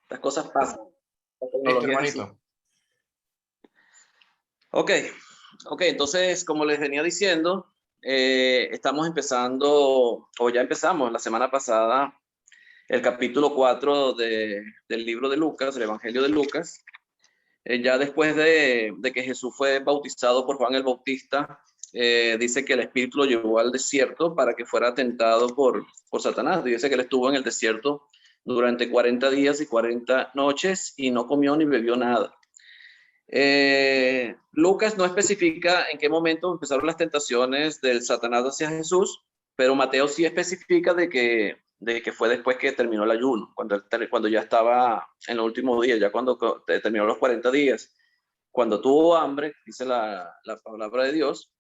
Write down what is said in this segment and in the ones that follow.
Las cosas pasan. La Listo, tecnología es así. hermanito. Ok, entonces, como les venía diciendo, estamos empezando, o ya empezamos la semana pasada, el capítulo 4 del libro de Lucas, el Evangelio de Lucas. Ya después de que Jesús fue bautizado por Juan el Bautista, dice que el Espíritu lo llevó al desierto para que fuera tentado por Satanás. Dice que él estuvo en el desierto durante 40 días y 40 noches y no comió ni bebió nada. Lucas no especifica en qué momento empezaron las tentaciones del Satanás hacia Jesús, pero Mateo sí especifica de que fue después que terminó el ayuno, cuando ya estaba en los últimos días, ya cuando terminó los 40 días, cuando tuvo hambre, dice la palabra de Dios,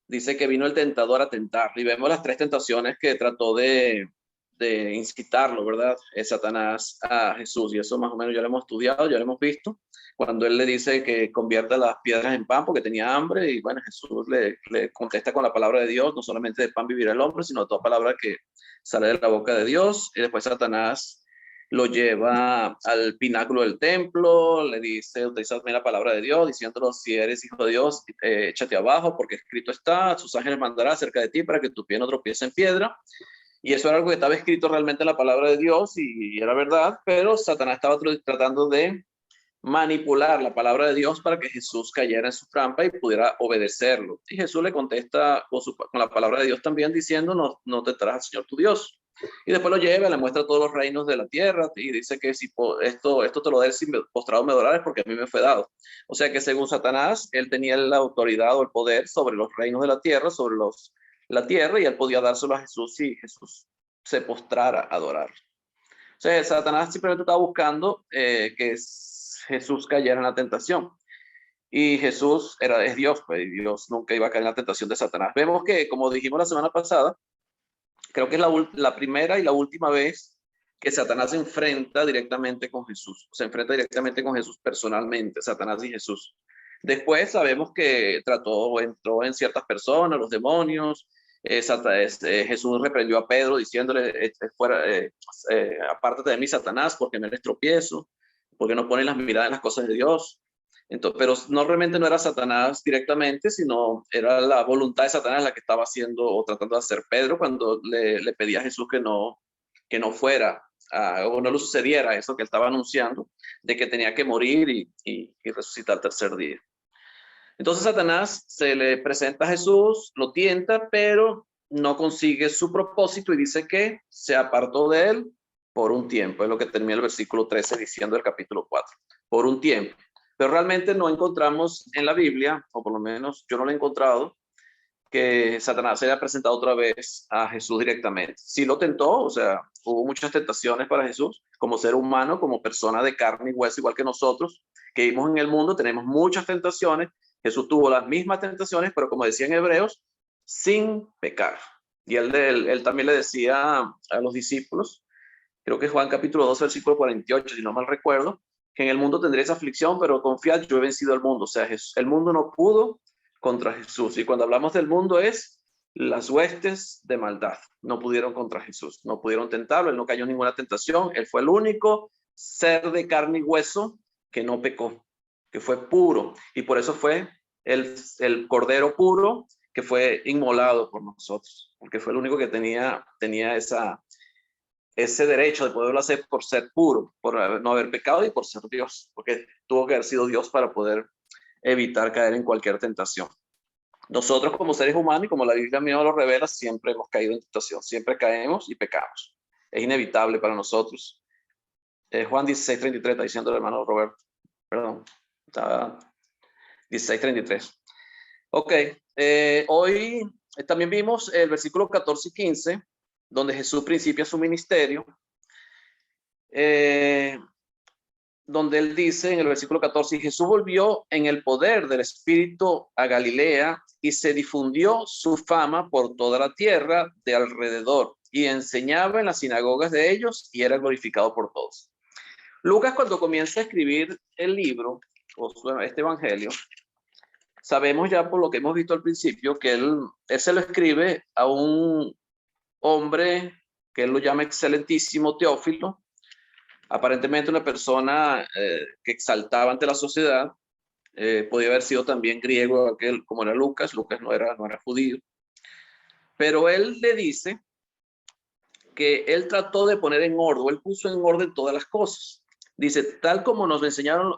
dice que vino el tentador a tentar. Y vemos las tres tentaciones que trató de incitarlo, ¿verdad? Satanás a Jesús. Y eso más o menos ya lo hemos estudiado, ya lo hemos visto. Cuando él le dice que convierta las piedras en pan porque tenía hambre. Y bueno, Jesús le contesta con la palabra de Dios. No solamente de pan vivirá el hombre, sino de toda palabra que sale de la boca de Dios. Y después Satanás lo lleva al pináculo del templo, le dice, utilizadme la palabra de Dios, diciéndolo, si eres hijo de Dios, échate abajo, porque escrito está, sus ángeles mandará cerca de ti para que tu pie no tropiece en piedra. Y eso era algo que estaba escrito realmente en la palabra de Dios y era verdad, pero Satanás estaba tratando de manipular la palabra de Dios para que Jesús cayera en su trampa y pudiera obedecerlo. Y Jesús le contesta con la palabra de Dios también diciendo, no te traes al Señor tu Dios. Y después lo lleva, le muestra todos los reinos de la tierra y dice que si esto te lo des si postrado me adorares porque a mí me fue dado. O sea que según Satanás, él tenía la autoridad o el poder sobre los reinos de la tierra, sobre la tierra, y él podía dárselo a Jesús si Jesús se postrara a adorar. O sea, Satanás simplemente estaba buscando que Jesús cayera en la tentación. Y Jesús es Dios, pues, y Dios nunca iba a caer en la tentación de Satanás. Vemos que, como dijimos la semana pasada, creo que es la primera y la última vez que Satanás se enfrenta directamente con Jesús. Se enfrenta directamente con Jesús personalmente, Satanás y Jesús. Después sabemos que entró en ciertas personas, los demonios. Jesús reprendió a Pedro diciéndole, apártate de mí, Satanás, porque me eres tropiezo, porque no pones las miradas en las cosas de Dios. Entonces, pero no realmente no era Satanás directamente, sino era la voluntad de Satanás la que estaba haciendo o tratando de hacer Pedro cuando le pedía a Jesús que no fuera o no le sucediera eso que él estaba anunciando, de que tenía que morir y resucitar el tercer día. Entonces Satanás se le presenta a Jesús, lo tienta, pero no consigue su propósito y dice que se apartó de él por un tiempo. Es lo que termina el versículo 13 diciendo el capítulo 4. Por un tiempo. Pero realmente no encontramos en la Biblia, o por lo menos yo no lo he encontrado, que Satanás se haya presentado otra vez a Jesús directamente. Sí lo tentó, o sea, hubo muchas tentaciones para Jesús, como ser humano, como persona de carne y hueso, igual que nosotros, que vivimos en el mundo, tenemos muchas tentaciones. Jesús tuvo las mismas tentaciones, pero como decían Hebreos, sin pecar. Y él también le decía a los discípulos, creo que Juan capítulo 2, versículo 48, si no mal recuerdo, que en el mundo tendréis aflicción, pero confiad, yo he vencido al mundo. O sea, el mundo no pudo contra Jesús. Y cuando hablamos del mundo es las huestes de maldad. No pudieron contra Jesús, no pudieron tentarlo, él no cayó en ninguna tentación. Él fue el único ser de carne y hueso que no pecó, que fue puro. Y por eso fue el cordero puro que fue inmolado por nosotros, porque fue el único que tenía ese derecho de poderlo hacer por ser puro, por no haber pecado y por ser Dios, porque tuvo que haber sido Dios para poder evitar caer en cualquier tentación. Nosotros como seres humanos y como la Biblia misma lo revela, siempre hemos caído en tentación, siempre caemos y pecamos. Es inevitable para nosotros. Juan 16:33 está diciendo el hermano Roberto, perdón, está 16:33. Ok, hoy también vimos el versículo 14 y 15, donde Jesús principia su ministerio, donde él dice en el versículo 14, y Jesús volvió en el poder del Espíritu a Galilea y se difundió su fama por toda la tierra de alrededor y enseñaba en las sinagogas de ellos y era glorificado por todos. Lucas, cuando comienza a escribir el libro o este evangelio, sabemos ya por lo que hemos visto al principio que él se lo escribe a un hombre que él lo llama excelentísimo Teófilo, Aparentemente una persona que exaltaba ante la sociedad, podía haber sido también griego, aquel, como era Lucas. Lucas no era judío. Pero él le dice que él trató de poner en orden, él puso en orden todas las cosas. Dice, tal como nos enseñaron,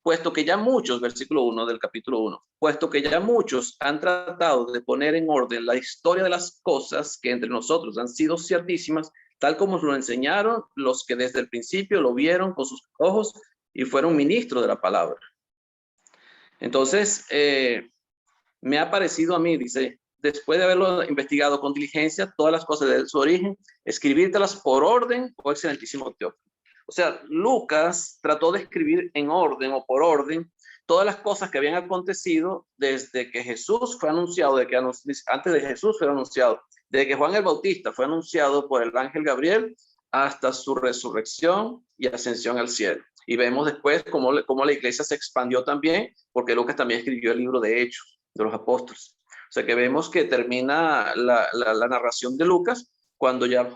puesto que ya muchos, versículo 1 del capítulo 1, puesto que ya muchos han tratado de poner en orden la historia de las cosas que entre nosotros han sido ciertísimas, tal como nos lo enseñaron los que desde el principio lo vieron con sus ojos y fueron ministros de la palabra. Entonces, me ha parecido a mí, dice, después de haberlo investigado con diligencia, todas las cosas de su origen, escribírtelas por orden, oh excelentísimo Teófilo. O sea, Lucas trató de escribir en orden o por orden todas las cosas que habían acontecido desde que Jesús fue anunciado, antes de Jesús fue anunciado, desde que Juan el Bautista fue anunciado por el ángel Gabriel hasta su resurrección y ascensión al cielo. Y vemos después cómo la iglesia se expandió también, porque Lucas también escribió el libro de Hechos de los apóstoles. O sea que vemos que termina la narración de Lucas cuando ya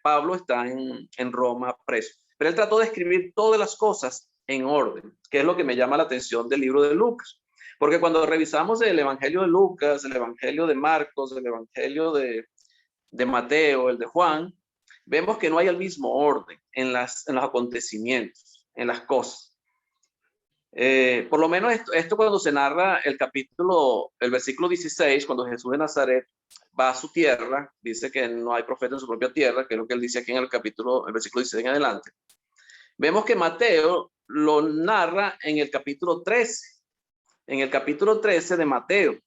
Pablo está en Roma preso. Pero él trató de escribir todas las cosas en orden, que es lo que me llama la atención del libro de Lucas. Porque cuando revisamos el Evangelio de Lucas, el Evangelio de Marcos, el Evangelio de Mateo, el de Juan, vemos que no hay el mismo orden en los acontecimientos, en las cosas. Por lo menos esto cuando se narra el versículo 16, cuando Jesús de Nazaret va a su tierra, dice que no hay profeta en su propia tierra, que es lo que él dice aquí en el versículo 16 en adelante. Vemos que Mateo lo narra en el capítulo 13 de Mateo.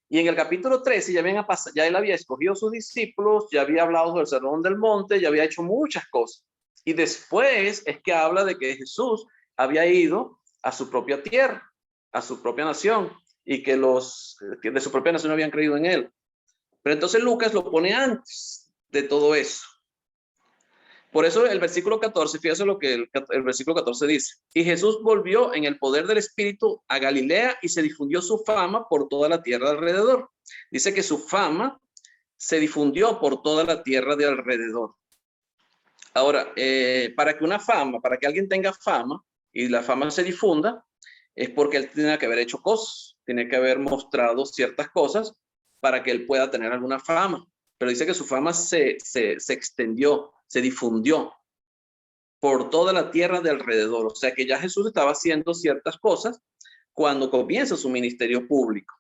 Y en el capítulo 13 ya él había escogido a sus discípulos, ya había hablado del Sermón del Monte, ya había hecho muchas cosas. Y después es que habla de que Jesús había ido a su propia tierra, a su propia nación, y que que de su propia nación habían creído en él. Pero entonces Lucas lo pone antes de todo eso. Por eso el versículo 14, fíjate lo que el versículo 14 dice. Y Jesús volvió en el poder del Espíritu a Galilea y se difundió su fama por toda la tierra alrededor. Dice que su fama se difundió por toda la tierra de alrededor. Ahora, para que alguien tenga fama y la fama se difunda, es porque él tiene que haber hecho cosas, tiene que haber mostrado ciertas cosas para que él pueda tener alguna fama. Pero dice que su fama se extendió, se difundió por toda la tierra de alrededor. O sea que ya Jesús estaba haciendo ciertas cosas cuando comienza su ministerio público.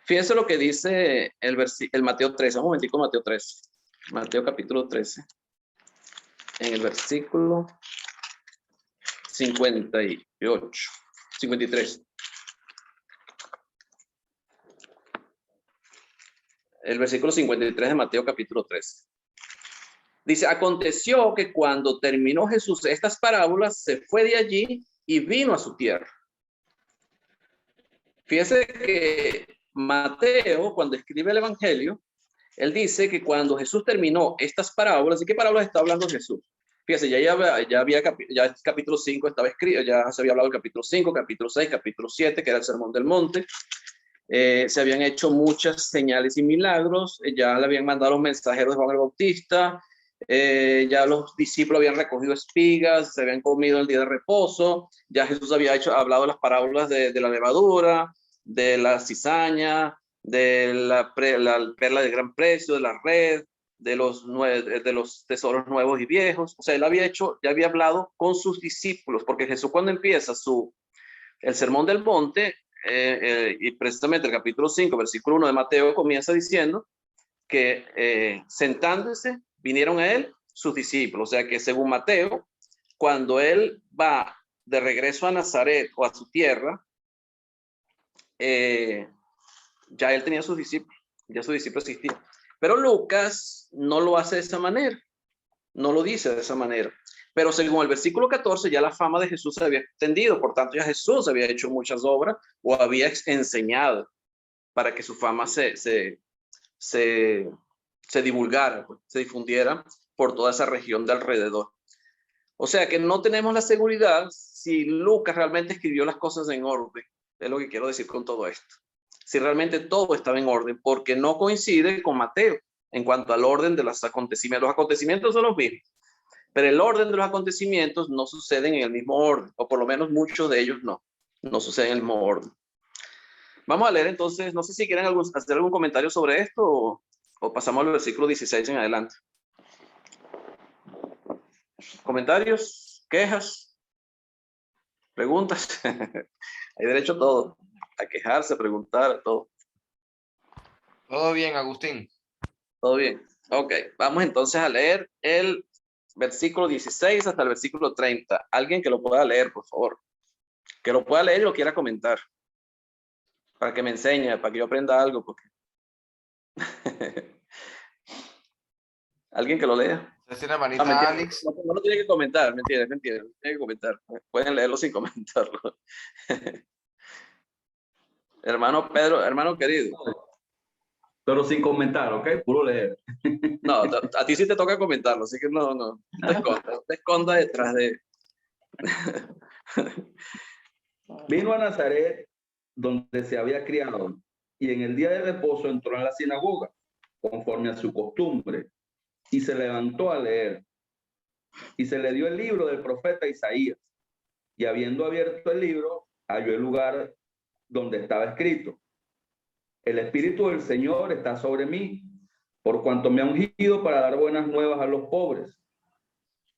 Fíjense lo que dice el Mateo 13. Un momentico, Mateo 13. Mateo capítulo 13. En el versículo 53. El versículo 53 de Mateo capítulo 13. Dice, aconteció que cuando terminó Jesús estas parábolas, se fue de allí y vino a su tierra. Fíjese que Mateo, cuando escribe el Evangelio, él dice que cuando Jesús terminó estas parábolas, ¿de qué parábolas está hablando Jesús? Fíjese, ya capítulo 5 estaba escrito, ya se había hablado del capítulo 5, capítulo 6, capítulo 7, que era el Sermón del Monte. Se habían hecho muchas señales y milagros, ya le habían mandado los mensajeros de Juan el Bautista, ya los discípulos habían recogido espigas, se habían comido el día de reposo, ya Jesús había hablado las parábolas de la levadura, de la cizaña, de la perla de gran precio, de la red, de los tesoros nuevos y viejos. O sea, él ya había hablado con sus discípulos, porque Jesús cuando empieza el Sermón del Monte, y precisamente el capítulo 5, versículo 1 de Mateo, comienza diciendo que sentándose vinieron a él sus discípulos. O sea que según Mateo, cuando él va de regreso a Nazaret o a su tierra, ya él tenía sus discípulos, ya sus discípulos existían. Pero Lucas no lo hace de esa manera, no lo dice de esa manera. Pero según el versículo 14, ya la fama de Jesús se había extendido, por tanto ya Jesús había hecho muchas obras o había enseñado para que su fama se divulgara, pues, se difundiera por toda esa región de alrededor. O sea que no tenemos la seguridad si Lucas realmente escribió las cosas en orden. Es lo que quiero decir con todo esto. Si realmente todo estaba en orden, porque no coincide con Mateo en cuanto al orden de los acontecimientos. Los acontecimientos son los mismos, pero el orden de los acontecimientos no suceden en el mismo orden, o por lo menos muchos de ellos no suceden en el mismo orden. Vamos a leer entonces, no sé si quieren hacer algún comentario sobre esto o pasamos al versículo 16 en adelante. ¿Comentarios? ¿Quejas? ¿Preguntas? Hay derecho a todo, a quejarse, a preguntar, a todo. Todo bien, Agustín. Todo bien. Ok, vamos entonces a leer el versículo 16 hasta el versículo 30. Alguien que lo pueda leer, por favor. Que lo pueda leer y lo quiera comentar. Para que me enseñe, para que yo aprenda algo. Porque... ¿Alguien que lo lea? Tiene manita, mentira, Alex. no tiene que comentar, mentira. No tiene que comentar. Pueden leerlo sin comentarlo. Hermano Pedro, hermano querido. Pero sin comentar, ¿ok? Puro leer. No, a ti sí te toca comentarlo, así que no te escondas detrás de... Vino a Nazaret, donde se había criado, y en el día de reposo entró en la sinagoga, conforme a su costumbre, y se levantó a leer. Y se le dio el libro del profeta Isaías, y habiendo abierto el libro, halló el lugar donde estaba escrito: el Espíritu del Señor está sobre mí, por cuanto me ha ungido para dar buenas nuevas a los pobres.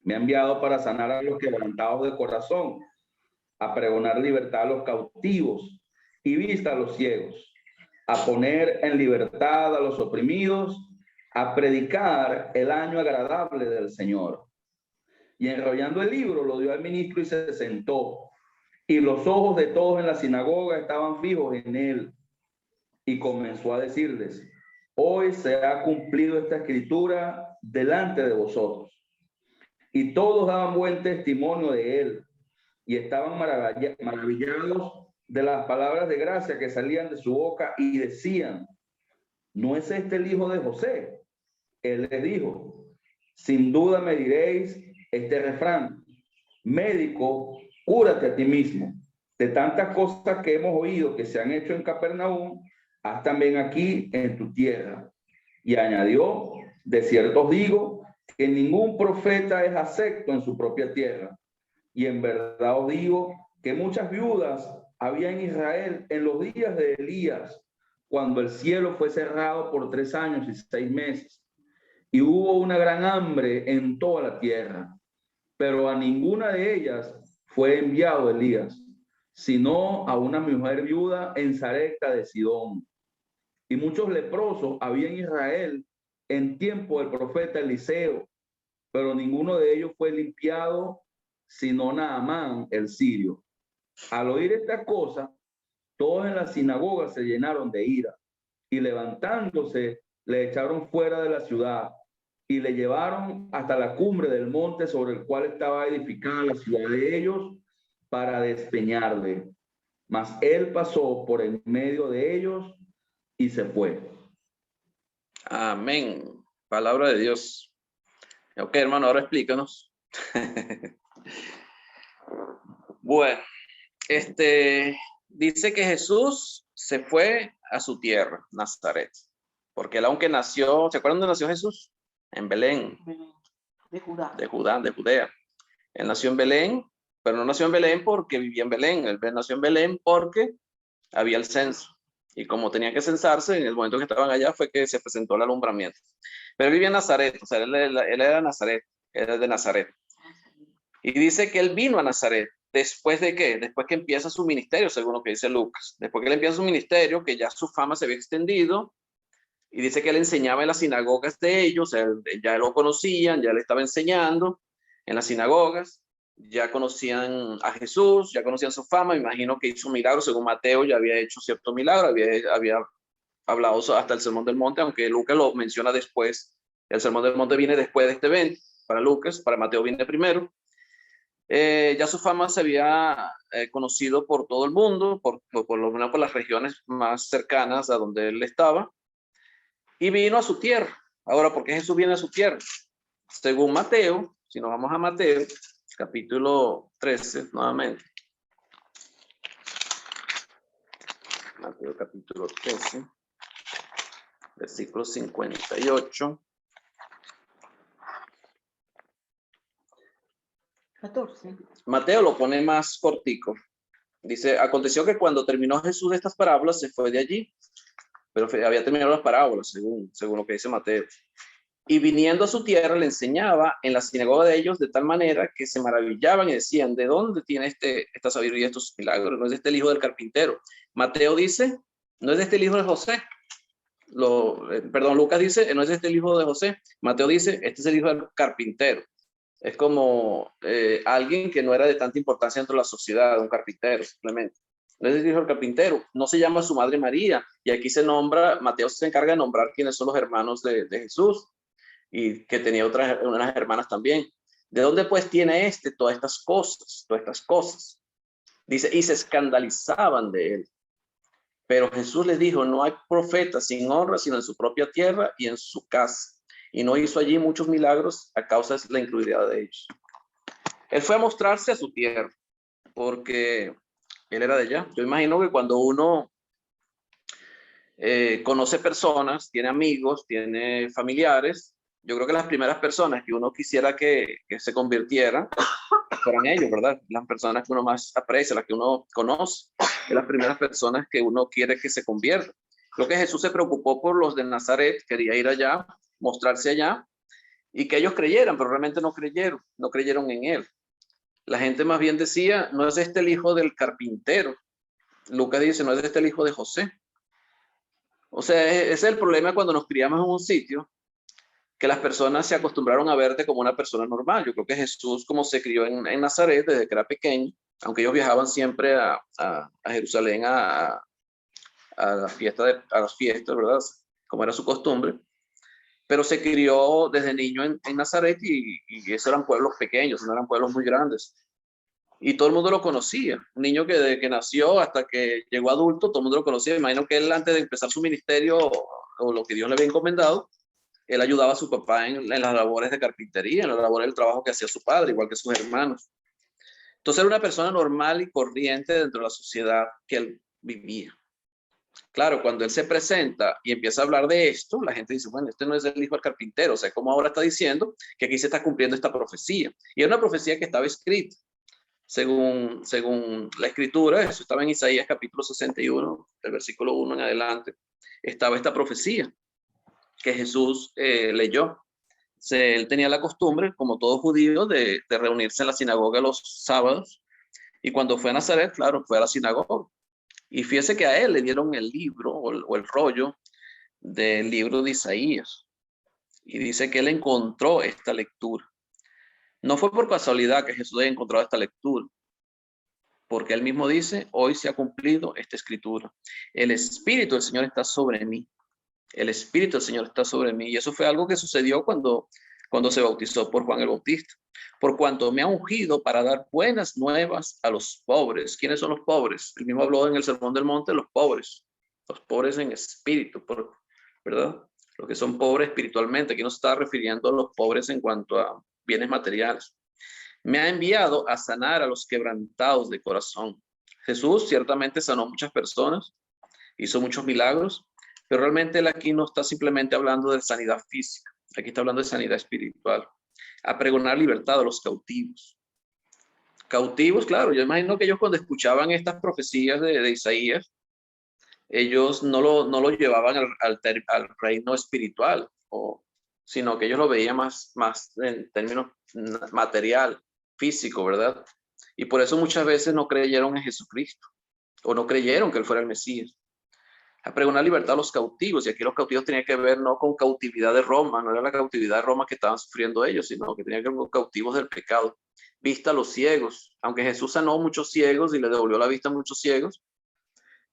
Me ha enviado para sanar a los quebrantados de corazón, a pregonar libertad a los cautivos y vista a los ciegos, a poner en libertad a los oprimidos, a predicar el año agradable del Señor. Y enrollando el libro lo dio al ministro y se sentó. Y los ojos de todos en la sinagoga estaban fijos en él. Y comenzó a decirles: hoy se ha cumplido esta escritura delante de vosotros. Y todos daban buen testimonio de él, y estaban maravillados de las palabras de gracia que salían de su boca, y decían: ¿no es este el hijo de José? Él les dijo: sin duda me diréis este refrán: médico, cúrate a ti mismo. De tantas cosas que hemos oído que se han hecho en Capernaum, haz también aquí en tu tierra. Y añadió: de cierto os digo que ningún profeta es acepto en su propia tierra. Y en verdad os digo que muchas viudas había en Israel en los días de Elías, cuando el cielo fue cerrado por 3 años y 6 meses, y hubo una gran hambre en toda la tierra. Pero a ninguna de ellas fue enviado Elías, sino a una mujer viuda en Sarepta de Sidón. Y muchos leprosos había en Israel en tiempo del profeta Eliseo, pero ninguno de ellos fue limpiado, sino Naamán el sirio. Al oír estas cosas, todos en la sinagoga se llenaron de ira, y levantándose le echaron fuera de la ciudad y le llevaron hasta la cumbre del monte sobre el cual estaba edificada la ciudad de ellos, para despeñarle. Mas él pasó por en medio de ellos y se fue. Amén. Palabra de Dios. Ok, hermano, ahora explícanos. Bueno, dice que Jesús se fue a su tierra, Nazaret, porque él, aunque nació, ¿se acuerdan dónde nació Jesús? En Belén. De Judá. De Judea. Él nació en Belén, pero no nació en Belén porque vivía en Belén. Él nació en Belén porque había el censo. Y como tenía que censarse, en el momento que estaban allá fue que se presentó el alumbramiento. Pero él vivía en Nazaret, o sea, él era Nazaret, era de Nazaret. Y dice que él vino a Nazaret. ¿Después de qué? Después que empieza su ministerio, según lo que dice Lucas. Después que él empieza su ministerio, que ya su fama se había extendido, y dice que él enseñaba en las sinagogas de ellos, ya lo conocían, ya le estaba enseñando en las sinagogas, ya conocían a Jesús, ya conocían su fama. Me imagino que hizo milagros, según Mateo ya había hecho cierto milagro, había hablado hasta el Sermón del Monte, aunque Lucas lo menciona después. El Sermón del Monte viene después de este evento, para Lucas, para Mateo viene primero. Ya su fama se había conocido por todo el mundo, por lo menos por las regiones más cercanas a donde él estaba, y vino a su tierra. Ahora, ¿por qué Jesús viene a su tierra? Según Mateo, si nos vamos a Mateo, capítulo 13, nuevamente. Mateo capítulo 13, versículo 58. 14. Mateo lo pone más cortico. Dice, aconteció que cuando terminó Jesús estas parábolas, se fue de allí. Pero había terminado las parábolas, según lo que dice Mateo. Y viniendo a su tierra, le enseñaba en la sinagoga de ellos de tal manera que se maravillaban y decían, ¿de dónde tiene esta sabiduría, estos milagros? No es de este el hijo del carpintero. Mateo dice, no es de este el hijo de José. Lucas dice, no es de este el hijo de José. Mateo dice, este es el hijo del carpintero. Es como alguien que no era de tanta importancia dentro de la sociedad, un carpintero simplemente. No es el hijo del carpintero, no se llama su madre María. Y aquí se nombra, Mateo se encarga de nombrar quiénes son los hermanos de Jesús, y que tenía unas hermanas también. ¿De dónde pues tiene todas estas cosas? Dice, y se escandalizaban de él. Pero Jesús les dijo, no hay profeta sin honra, sino en su propia tierra y en su casa. Y no hizo allí muchos milagros a causa de la incredulidad de ellos. Él fue a mostrarse a su tierra, porque él era de allá. Yo imagino que cuando uno conoce personas, tiene amigos, tiene familiares, yo creo que las primeras personas que uno quisiera que se convirtieran fueran ellos, ¿verdad? Las personas que uno más aprecia, las que uno conoce, las primeras personas que uno quiere que se conviertan. Creo que Jesús se preocupó por los de Nazaret, quería ir allá, mostrarse allá, y que ellos creyeran, pero realmente no creyeron en él. La gente más bien decía, no es este el hijo del carpintero. Lucas dice, no es este el hijo de José. O sea, ese es el problema cuando nos criamos en un sitio, que las personas se acostumbraron a verte como una persona normal. Yo creo que Jesús, como se crió en Nazaret desde que era pequeño, aunque ellos viajaban siempre a Jerusalén a las fiestas, ¿verdad? Como era su costumbre, pero se crió desde niño en Nazaret y esos eran pueblos pequeños, no eran pueblos muy grandes. Y todo el mundo lo conocía. Un niño que desde que nació hasta que llegó adulto, todo el mundo lo conocía. Imagino que él, antes de empezar su ministerio o lo que Dios le había encomendado, él ayudaba a su papá en las labores de carpintería, en las labores del trabajo que hacía su padre, igual que sus hermanos. Entonces era una persona normal y corriente dentro de la sociedad que él vivía. Claro, cuando él se presenta y empieza a hablar de esto, la gente dice, bueno, este no es el hijo del carpintero. O sea, como ahora está diciendo que aquí se está cumpliendo esta profecía. Y es una profecía que estaba escrita. Según la escritura, eso estaba en Isaías capítulo 61, del versículo 1 en adelante, estaba esta profecía que Jesús leyó. Él tenía la costumbre, como todo judío, de reunirse en la sinagoga los sábados, y cuando fue a Nazaret, claro, fue a la sinagoga. Y fíjese que a él le dieron el libro o el rollo del libro de Isaías, y dice que él encontró esta lectura. No fue por casualidad que Jesús haya encontrado esta lectura, porque él mismo dice, hoy se ha cumplido esta escritura. El Espíritu del Señor está sobre mí. El Espíritu del Señor está sobre mí. Y eso fue algo que sucedió cuando se bautizó por Juan el Bautista. Por cuanto me ha ungido para dar buenas nuevas a los pobres. ¿Quiénes son los pobres? Él mismo habló en el Sermón del Monte de los pobres en espíritu, ¿verdad? Los que son pobres espiritualmente. Aquí no se está refiriendo a los pobres en cuanto a bienes materiales. Me ha enviado a sanar a los quebrantados de corazón. Jesús ciertamente sanó muchas personas, hizo muchos milagros, pero realmente él aquí no está simplemente hablando de sanidad física, aquí está hablando de sanidad espiritual. A pregonar libertad a los cautivos. Cautivos, claro, yo imagino que ellos cuando escuchaban estas profecías de Isaías, ellos no lo llevaban al reino espiritual, sino que ellos lo veían más en términos material, físico, ¿verdad? Y por eso muchas veces no creyeron en Jesucristo, o no creyeron que él fuera el Mesías. A pregonar libertad a los cautivos, y aquí los cautivos tenían que ver no con cautividad de Roma, no era la cautividad de Roma que estaban sufriendo ellos, sino que tenían que ver con cautivos del pecado. Vista a los ciegos, aunque Jesús sanó muchos ciegos y le devolvió la vista a muchos ciegos,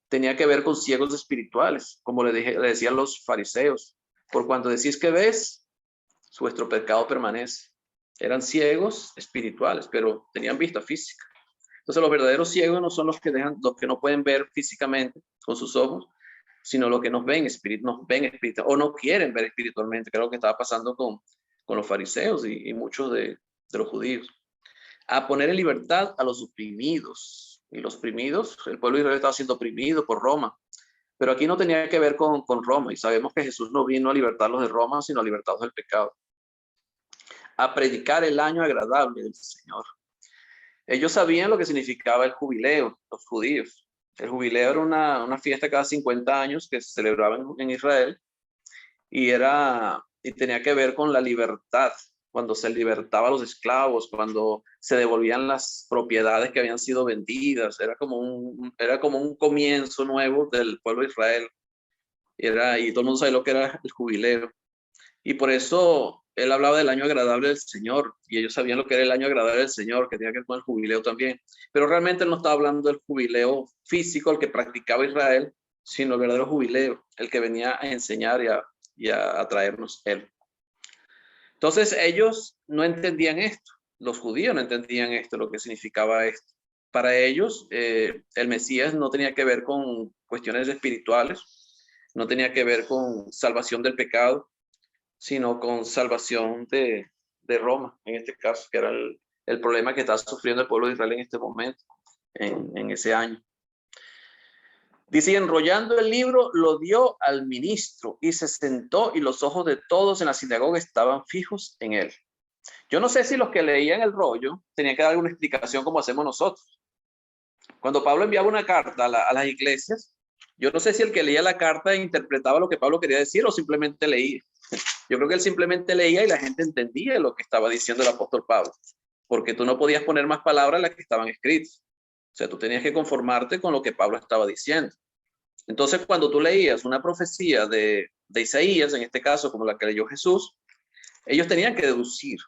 tenía que ver con ciegos espirituales, como le decían los fariseos. Por cuanto decís que ves, vuestro pecado permanece. Eran ciegos espirituales, pero tenían vista física. Entonces los verdaderos ciegos no son los que no pueden ver físicamente con sus ojos, sino los que nos ven espiritualmente, o no quieren ver espiritualmente, que es lo que estaba pasando con los fariseos y muchos de los judíos. A poner en libertad a los oprimidos. Y los oprimidos, el pueblo de Israel estaba siendo oprimido por Roma. Pero aquí no tenía que ver con Roma, y sabemos que Jesús no vino a libertarlos de Roma, sino a libertarlos del pecado. A predicar el año agradable del Señor. Ellos sabían lo que significaba el jubileo, los judíos. El jubileo era una fiesta cada 50 años que se celebraba en Israel y tenía que ver con la libertad, cuando se libertaba a los esclavos, cuando se devolvían las propiedades que habían sido vendidas. Era como un comienzo nuevo del pueblo de Israel. Y todo el mundo sabe lo que era el jubileo. Y por eso él hablaba del año agradable del Señor, y ellos sabían lo que era el año agradable del Señor, que tenía que ver con el jubileo también. Pero realmente él no estaba hablando del jubileo físico, el que practicaba Israel, sino el verdadero jubileo, el que venía a enseñar y a traernos él. Entonces ellos no entendían esto, los judíos no entendían esto, lo que significaba esto. Para ellos el Mesías no tenía que ver con cuestiones espirituales, no tenía que ver con salvación del pecado, sino con salvación de Roma, en este caso, que era el problema que estaba sufriendo el pueblo de Israel en este momento, en ese año. Dice, y enrollando el libro, lo dio al ministro y se sentó, y los ojos de todos en la sinagoga estaban fijos en él. Yo no sé si los que leían el rollo tenían que dar alguna explicación como hacemos nosotros. Cuando Pablo enviaba una carta a las iglesias, yo no sé si el que leía la carta interpretaba lo que Pablo quería decir o simplemente leía. Yo creo que él simplemente leía y la gente entendía lo que estaba diciendo el apóstol Pablo, porque tú no podías poner más palabras en las que estaban escritas. O sea, tú tenías que conformarte con lo que Pablo estaba diciendo. Entonces, cuando tú leías una profecía de Isaías, en este caso, como la que leyó Jesús, ellos tenían que deducir.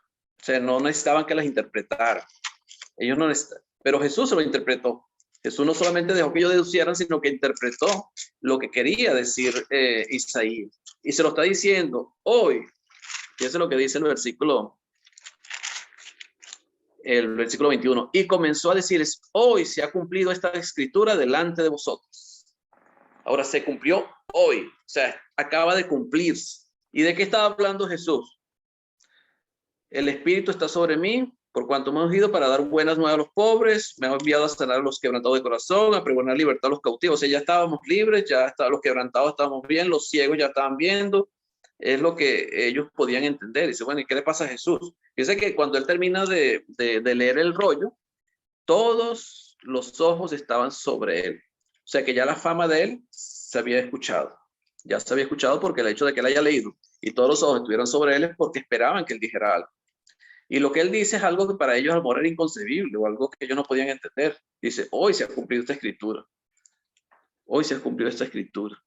O sea, no necesitaban que las interpretaran. Ellos no necesitaban, pero Jesús se lo interpretó. Jesús no solamente dejó que ellos deducieran, sino que interpretó lo que quería decir Isaías. Y se lo está diciendo hoy. Y eso es lo que dice el versículo 21. Y comenzó a decir, hoy se ha cumplido esta escritura delante de vosotros. Ahora se cumplió hoy. O sea, acaba de cumplirse. ¿Y de qué estaba hablando Jesús? El Espíritu está sobre mí, por cuanto me ha ungido para dar buenas nuevas a los pobres, me ha enviado a sanar a los quebrantados de corazón, a pregonar libertad a los cautivos. O sea, ya estábamos libres, los quebrantados estábamos bien, los ciegos ya estaban viendo. Es lo que ellos podían entender. Dice, bueno, ¿y qué le pasa a Jesús? Dice que cuando él termina de leer el rollo, todos los ojos estaban sobre él. O sea, que ya la fama de él se había escuchado. Ya se había escuchado porque el hecho de que él haya leído y todos los ojos estuvieran sobre él es porque esperaban que él dijera algo. Y lo que él dice es algo que para ellos a lo mejor era inconcebible o algo que ellos no podían entender. Dice, hoy se ha cumplido esta escritura. Hoy se ha cumplido esta escritura.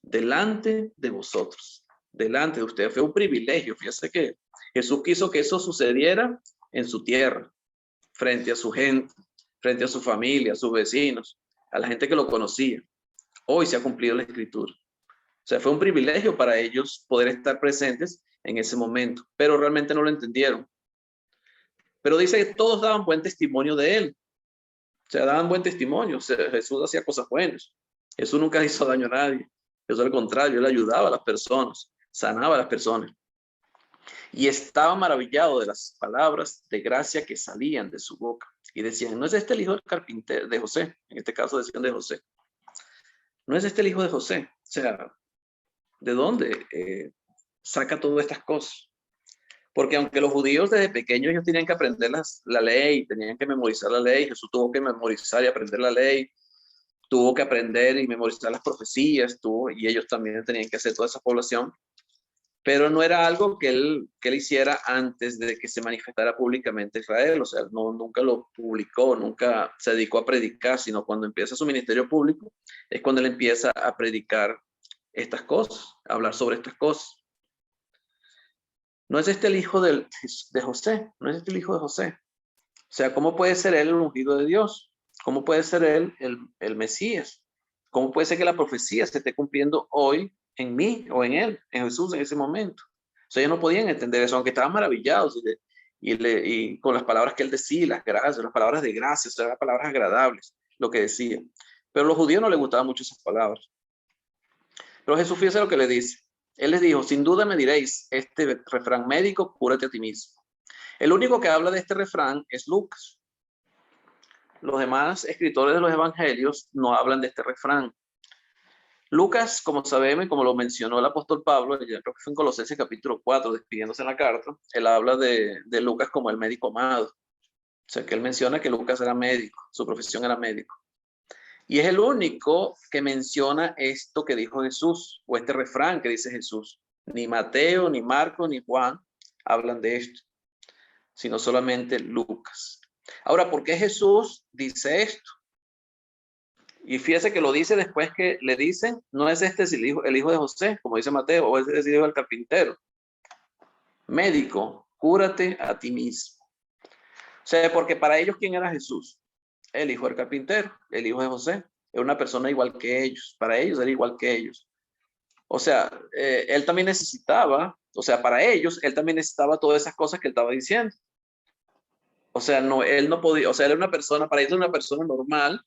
Delante de vosotros. Delante de ustedes. Fue un privilegio. Fíjese que Jesús quiso que eso sucediera en su tierra, frente a su gente, frente a su familia, a sus vecinos, a la gente que lo conocía. Hoy se ha cumplido la escritura. O sea, fue un privilegio para ellos poder estar presentes en ese momento, pero realmente no lo entendieron. Pero dice que todos daban buen testimonio de él. O sea, daban buen testimonio. O sea, Jesús hacía cosas buenas. Jesús nunca hizo daño a nadie. Jesús al contrario, él ayudaba a las personas, sanaba a las personas. Y estaba maravillado de las palabras de gracia que salían de su boca. Y decían, ¿no es este el hijo del carpintero, de José? En este caso decían de José. ¿No es este el hijo de José? O sea, ¿de dónde saca todas estas cosas? Porque aunque los judíos desde pequeños ellos tenían que aprender la ley, tenían que memorizar la ley, Jesús tuvo que memorizar y aprender la ley, tuvo que aprender y memorizar las profecías, y ellos también tenían que hacer toda esa población, pero no era algo que él hiciera antes de que se manifestara públicamente Israel. O sea, nunca lo publicó, nunca se dedicó a predicar, sino cuando empieza su ministerio público es cuando él empieza a predicar estas cosas, a hablar sobre estas cosas. ¿No es este el hijo de José? ¿No es este el hijo de José? O sea, ¿cómo puede ser él el ungido de Dios? ¿Cómo puede ser él el Mesías? ¿Cómo puede ser que la profecía se esté cumpliendo hoy en mí o en él, en Jesús en ese momento? O sea, ellos no podían entender eso, aunque estaban maravillados y con las palabras que él decía, las gracias, las palabras de gracia, o sea, las palabras agradables, lo que decía. Pero a los judíos no les gustaban mucho esas palabras. Pero Jesús, fíjese lo que le dice. Él les dijo, sin duda me diréis, este refrán médico, cúrate a ti mismo. El único que habla de este refrán es Lucas. Los demás escritores de los evangelios no hablan de este refrán. Lucas, como sabemos y como lo mencionó el apóstol Pablo, yo creo que fue en Colosenses capítulo 4, despidiéndose en la carta, él habla de Lucas como el médico amado. O sea, que él menciona que Lucas era médico, su profesión era médico. Y es el único que menciona esto que dijo Jesús, o este refrán que dice Jesús. Ni Mateo, ni Marcos, ni Juan hablan de esto, sino solamente Lucas. Ahora, ¿por qué Jesús dice esto? Y fíjese que lo dice después que le dicen, no es este el hijo de José, como dice Mateo, o es el hijo del carpintero. Médico, cúrate a ti mismo. O sea, porque para ellos, ¿quién era Jesús? El hijo del carpintero, el hijo de José. Era una persona igual que ellos. Para ellos era igual que ellos. O sea, él también necesitaba, o sea, para ellos, él también necesitaba todas esas cosas que él estaba diciendo. O sea, no, él no podía, o sea, él era una persona, para ellos era una persona normal,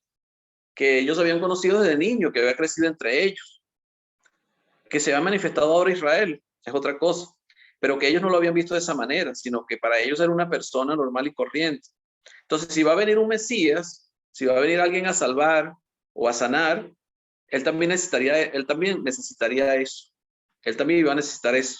que ellos habían conocido desde niño, que había crecido entre ellos, que se había manifestado ahora Israel, es otra cosa, pero que ellos no lo habían visto de esa manera, sino que para ellos era una persona normal y corriente. Entonces, si va a venir un Mesías, si va a venir alguien a salvar o a sanar, él también necesitaría eso. Él también iba a necesitar eso,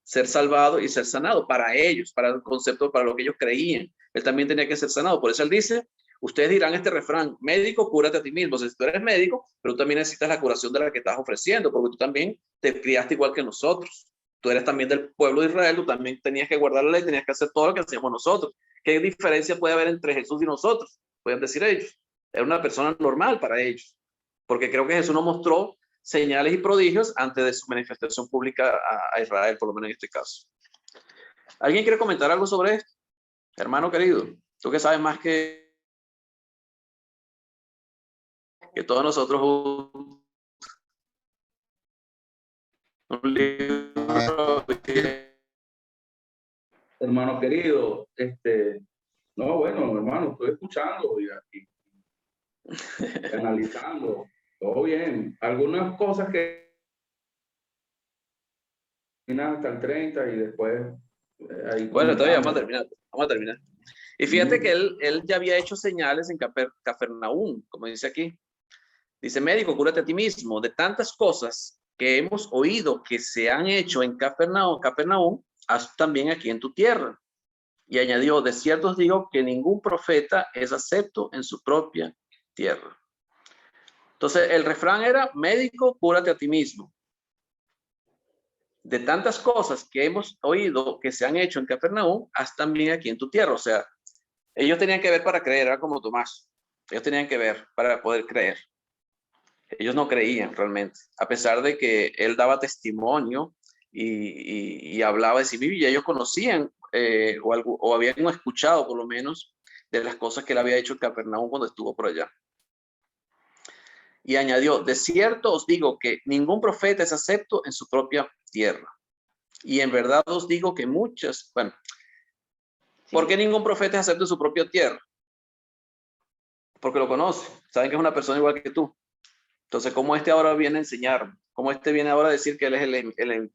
ser salvado y ser sanado para ellos, para el concepto, para lo que ellos creían. Él también tenía que ser sanado. Por eso él dice, ustedes dirán este refrán, médico, cúrate a ti mismo. O sea, si tú eres médico, pero tú también necesitas la curación de la que estás ofreciendo, porque tú también te criaste igual que nosotros. Tú eres también del pueblo de Israel, tú también tenías que guardar la ley, tenías que hacer todo lo que hacíamos nosotros. ¿Qué diferencia puede haber entre Jesús y nosotros? Pueden decir ellos. Era una persona normal para ellos, porque creo que Jesús nos mostró señales y prodigios antes de su manifestación pública a Israel, por lo menos en este caso. ¿Alguien quiere comentar algo sobre esto? Hermano querido, tú que sabes más que todos nosotros un libro Hermano querido, no, bueno, hermano, estoy escuchando y analizando. Todo bien. Algunas cosas que hasta el 30 y después ahí bueno, todavía vamos comentamos. a terminar. Y fíjate que él ya había hecho señales en Capernaum, como dice aquí. Dice, médico, cúrate a ti mismo. De tantas cosas que hemos oído que se han hecho en Capernaum, haz también aquí en tu tierra. Y añadió, de cierto os digo que ningún profeta es acepto en su propia tierra. Entonces, el refrán era, médico, cúrate a ti mismo. De tantas cosas que hemos oído que se han hecho en Capernaum, haz también aquí en tu tierra. O sea, ellos tenían que ver para creer, era como Tomás. Ellos tenían que ver para poder creer. Ellos no creían realmente, a pesar de que él daba testimonio y hablaba de sí mismo, y ellos conocían o habían escuchado por lo menos de las cosas que él había hecho en Capernaum cuando estuvo por allá. Y añadió, de cierto os digo que ningún profeta es acepto en su propia tierra. Y en verdad os digo que muchas, bueno, ¿por qué ningún profeta es acepto en su propia tierra? Porque lo conoce, saben que es una persona igual que tú. Entonces, ¿cómo este ahora viene a enseñar? ¿Cómo este viene ahora a decir que él es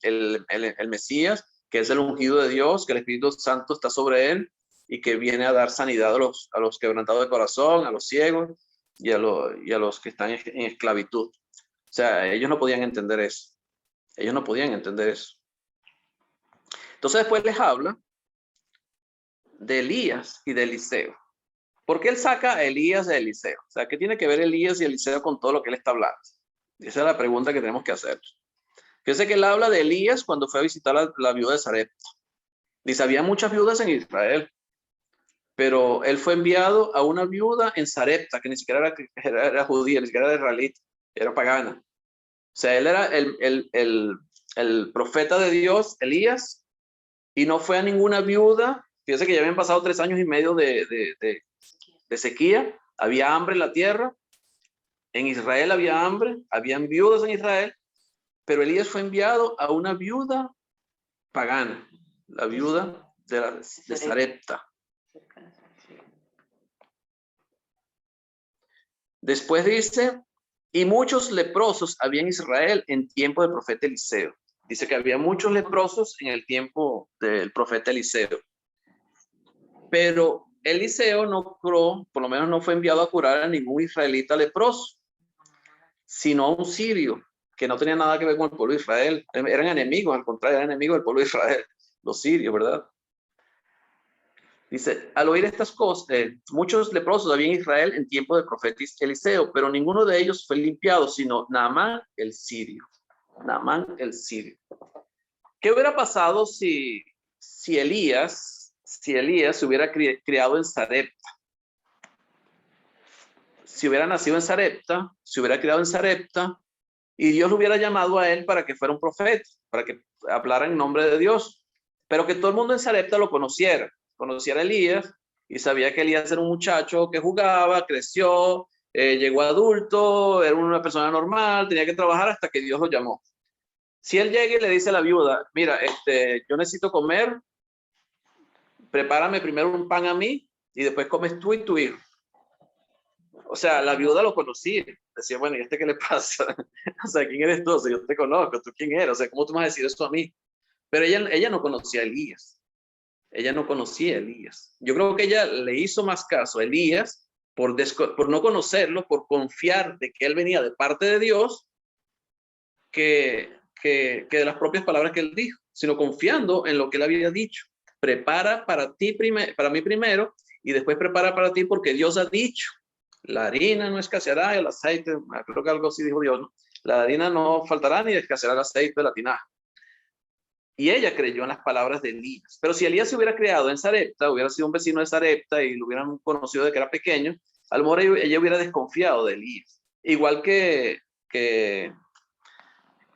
el Mesías, que es el ungido de Dios, que el Espíritu Santo está sobre él y que viene a dar sanidad a los quebrantados de corazón, a los ciegos y a los que están en esclavitud? O sea, ellos no podían entender eso. Ellos no podían entender eso. Entonces, después les habla de Elías y de Eliseo. ¿Por qué él saca a Elías de Eliseo? O sea, ¿qué tiene que ver Elías y Eliseo con todo lo que él está hablando? Esa es la pregunta que tenemos que hacer. Fíjense que él habla de Elías cuando fue a visitar a la viuda de Sarepta. Dice, había muchas viudas en Israel, pero él fue enviado a una viuda en Sarepta, que ni siquiera era judía, ni siquiera era israelita, era pagana. O sea, él era el profeta de Dios, Elías, y no fue a ninguna viuda. Fíjense que ya habían pasado 3 años y medio de sequía, había hambre en la tierra, en Israel había hambre, habían viudas en Israel, pero Elías fue enviado a una viuda pagana, la viuda de Sarepta. Después dice, y muchos leprosos había en Israel en tiempo del profeta Eliseo. Dice que había muchos leprosos en el tiempo del profeta Eliseo. Pero Eliseo no curó, por lo menos no fue enviado a curar a ningún israelita leproso, sino a un sirio, que no tenía nada que ver con el pueblo de Israel. Eran enemigos, al contrario, eran enemigos del pueblo de Israel, los sirios, ¿verdad? Dice, al oír estas cosas, muchos leprosos había en Israel en tiempo del profeta Eliseo, pero ninguno de ellos fue limpiado, sino Naamán el sirio. Naamán el sirio. ¿Qué hubiera pasado si Elías se hubiera criado en Sarepta? Si hubiera nacido en Sarepta, se hubiera criado en Sarepta, y Dios lo hubiera llamado a él para que fuera un profeta, para que hablara en nombre de Dios, pero que todo el mundo en Sarepta lo conociera a Elías, y sabía que Elías era un muchacho que jugaba, creció, llegó adulto, era una persona normal, tenía que trabajar hasta que Dios lo llamó. Si él llega y le dice a la viuda, mira, yo necesito comer, prepárame primero un pan a mí, y después comes tú y tu hijo. O sea, la viuda lo conocía. Decía, bueno, ¿y qué le pasa? O sea, ¿quién eres tú? O sea, yo te conozco, ¿tú quién eres? O sea, ¿cómo tú me vas a decir eso a mí? Pero ella no conocía a Elías. Ella no conocía a Elías. Yo creo que ella le hizo más caso a Elías por no conocerlo, por confiar de que él venía de parte de Dios, que de las propias palabras que él dijo, sino confiando en lo que él había dicho. Prepara para mí primero, y después prepara para ti porque Dios ha dicho. La harina no escaseará, el aceite, creo que algo así dijo Dios, ¿no? La harina no faltará ni escaseará el aceite de la tinaja. Y ella creyó en las palabras de Elías. Pero si Elías se hubiera criado en Sarepta, hubiera sido un vecino de Sarepta y lo hubieran conocido de que era pequeño, a lo mejor ella hubiera desconfiado de Elías. Igual que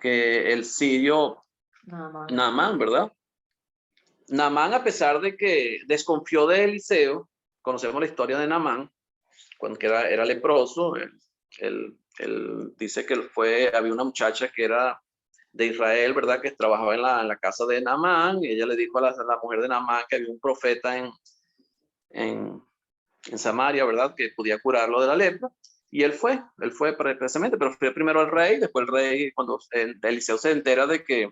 el sirio Naamán, ¿verdad? Naamán, a pesar de que desconfió de Eliseo, conocemos la historia de Naamán, cuando era leproso, él dice que había una muchacha que era de Israel, ¿verdad? Que trabajaba en la casa de Naamán, y ella le dijo a la mujer de Naamán que había un profeta en Samaria, ¿verdad? Que podía curarlo de la lepra, y él fue precisamente, pero fue primero al rey, después el rey, cuando Eliseo se entera de que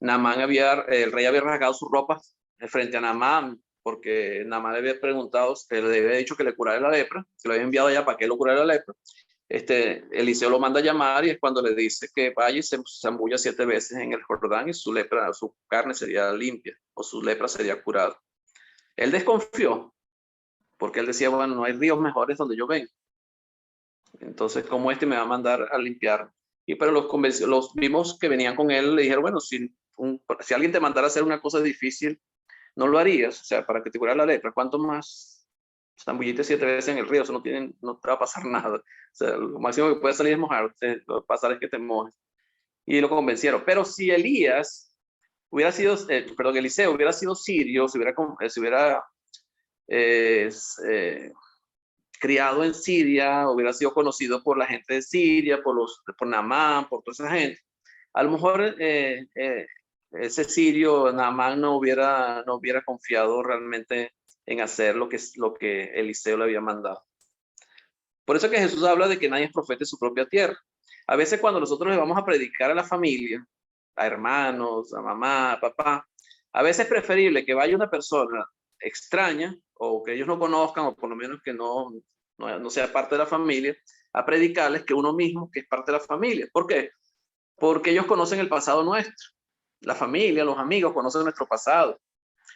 el rey había rasgado sus ropas frente a Naamán, porque Naamán le había preguntado, le había dicho que le curara la lepra, que lo había enviado allá para que lo curara la lepra. Eliseo lo manda a llamar, y es cuando le dice que vaya y se zambulla 7 veces en el Jordán, y su carne sería limpia, o su lepra sería curada. Él desconfió, porque él decía, bueno, no hay ríos mejores donde yo vengo. Entonces, ¿cómo me va a mandar a limpiar? Pero los vimos que venían con él, le dijeron, bueno, si alguien te mandara a hacer una cosa difícil, no lo harías, o sea, para que te curara la lepra. ¿Cuánto más? Zambullite 7 veces en el río, eso no te va a pasar nada. O sea, lo máximo que puede salir es mojarte, lo que va a pasar es que te mojes. Y lo convencieron. Pero si Eliseo hubiera sido sirio, se hubiera criado en Siria, hubiera sido conocido por la gente de Siria, por Naamán, por toda esa gente, a lo mejor ese sirio Naamán no hubiera confiado realmente en hacer lo que Eliseo le había mandado. Por eso que Jesús habla de que nadie es profeta en su propia tierra. A veces cuando nosotros le vamos a predicar a la familia, a hermanos, a mamá, a papá, a veces es preferible que vaya una persona extraña, o que ellos no conozcan, o por lo menos que no sea parte de la familia, a predicarles, que uno mismo que es parte de la familia. ¿Por qué? Porque ellos conocen el pasado nuestro. La familia, los amigos conocen nuestro pasado.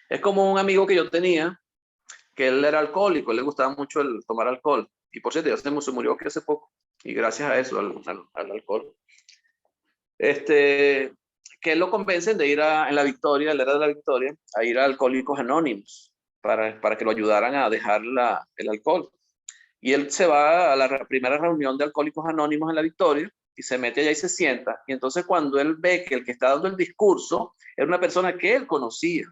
Es como un amigo que yo tenía, que él era alcohólico, le gustaba mucho el tomar alcohol. Y por cierto, ya se murió que hace poco. Y gracias a eso, al alcohol. Que él lo convencen de ir en la Victoria, él era de la Victoria, a ir a Alcohólicos Anónimos, para que lo ayudaran a dejar el alcohol. Y él se va a la primera reunión de Alcohólicos Anónimos en la Victoria, y se mete allá y se sienta. Y entonces cuando él ve que el que está dando el discurso era una persona que él conocía,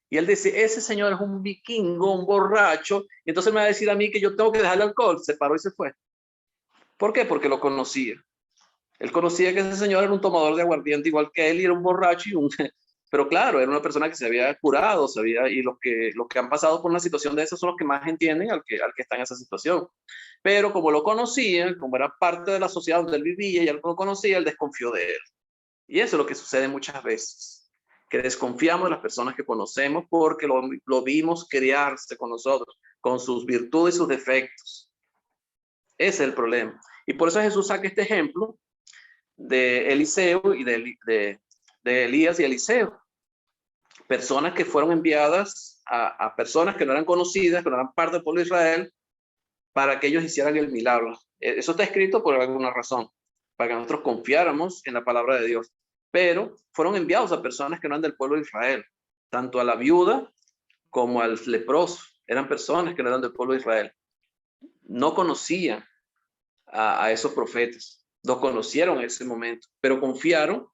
y él dice, ese señor es un vikingo, un borracho, y entonces me va a decir a mí que yo tengo que dejar el alcohol. Se paró y se fue. ¿Por qué? Porque lo conocía. Él conocía que ese señor era un tomador de aguardiente igual que él, y era un borracho, pero claro, era una persona que se había curado, y los que han pasado por una situación de esa son los que más entienden al que está en esa situación. Pero como lo conocía, como era parte de la sociedad donde él vivía y él lo conocía, él desconfió de él. Y eso es lo que sucede muchas veces, que desconfiamos de las personas que conocemos porque lo vimos criarse con nosotros, con sus virtudes y sus defectos. Ese es el problema. Y por eso Jesús saca este ejemplo de Eliseo y de Elías y Eliseo. Personas que fueron enviadas a personas que no eran conocidas, que no eran parte del pueblo de Israel, para que ellos hicieran el milagro. Eso está escrito por alguna razón, para que nosotros confiáramos en la palabra de Dios. Pero fueron enviados a personas que no eran del pueblo de Israel, tanto a la viuda como al leproso. Eran personas que no eran del pueblo de Israel. No conocían a esos profetas, no conocieron en ese momento, pero confiaron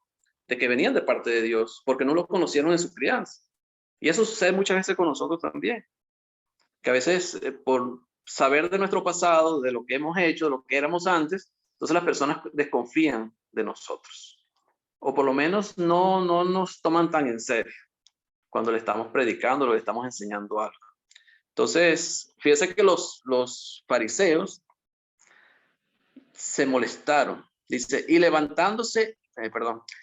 de que venían de parte de Dios, porque no los conocieron en su crianza. Y eso sucede muchas veces con nosotros también, que a veces por saber de nuestro pasado, de lo que hemos hecho, de lo que éramos antes, entonces las personas desconfían de nosotros, o por lo menos no nos toman tan en serio cuando le estamos predicando, le estamos enseñando algo. Entonces, fíjese que los fariseos se molestaron. Dice, y levantándose,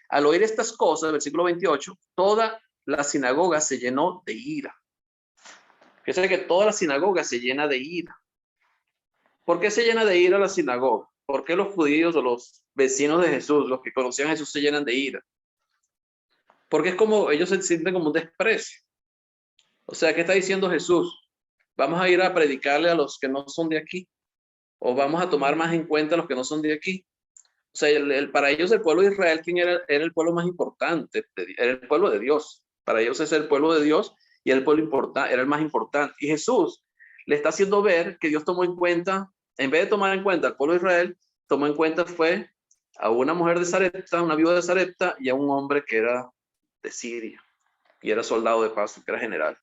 al oír estas cosas, versículo 28, toda la sinagoga se llenó de ira. Fíjense que toda la sinagoga se llena de ira. ¿Por qué se llena de ira la sinagoga? ¿Por qué los judíos o los vecinos de Jesús, los que conocían a Jesús, se llenan de ira? Porque es como, ellos se sienten como un desprecio. O sea, ¿qué está diciendo Jesús? Vamos a ir a predicarle a los que no son de aquí, o vamos a tomar más en cuenta a los que no son de aquí. O sea, para ellos el pueblo de Israel, ¿quién era el pueblo más importante? Era el pueblo de Dios. Para ellos es el pueblo de Dios y era el más importante. Y Jesús le está haciendo ver que Dios tomó en cuenta, en vez de tomar en cuenta al pueblo de Israel, tomó en cuenta fue a una mujer de Sarepta, una viuda de Sarepta, y a un hombre que era de Siria y era soldado de paso, que era general.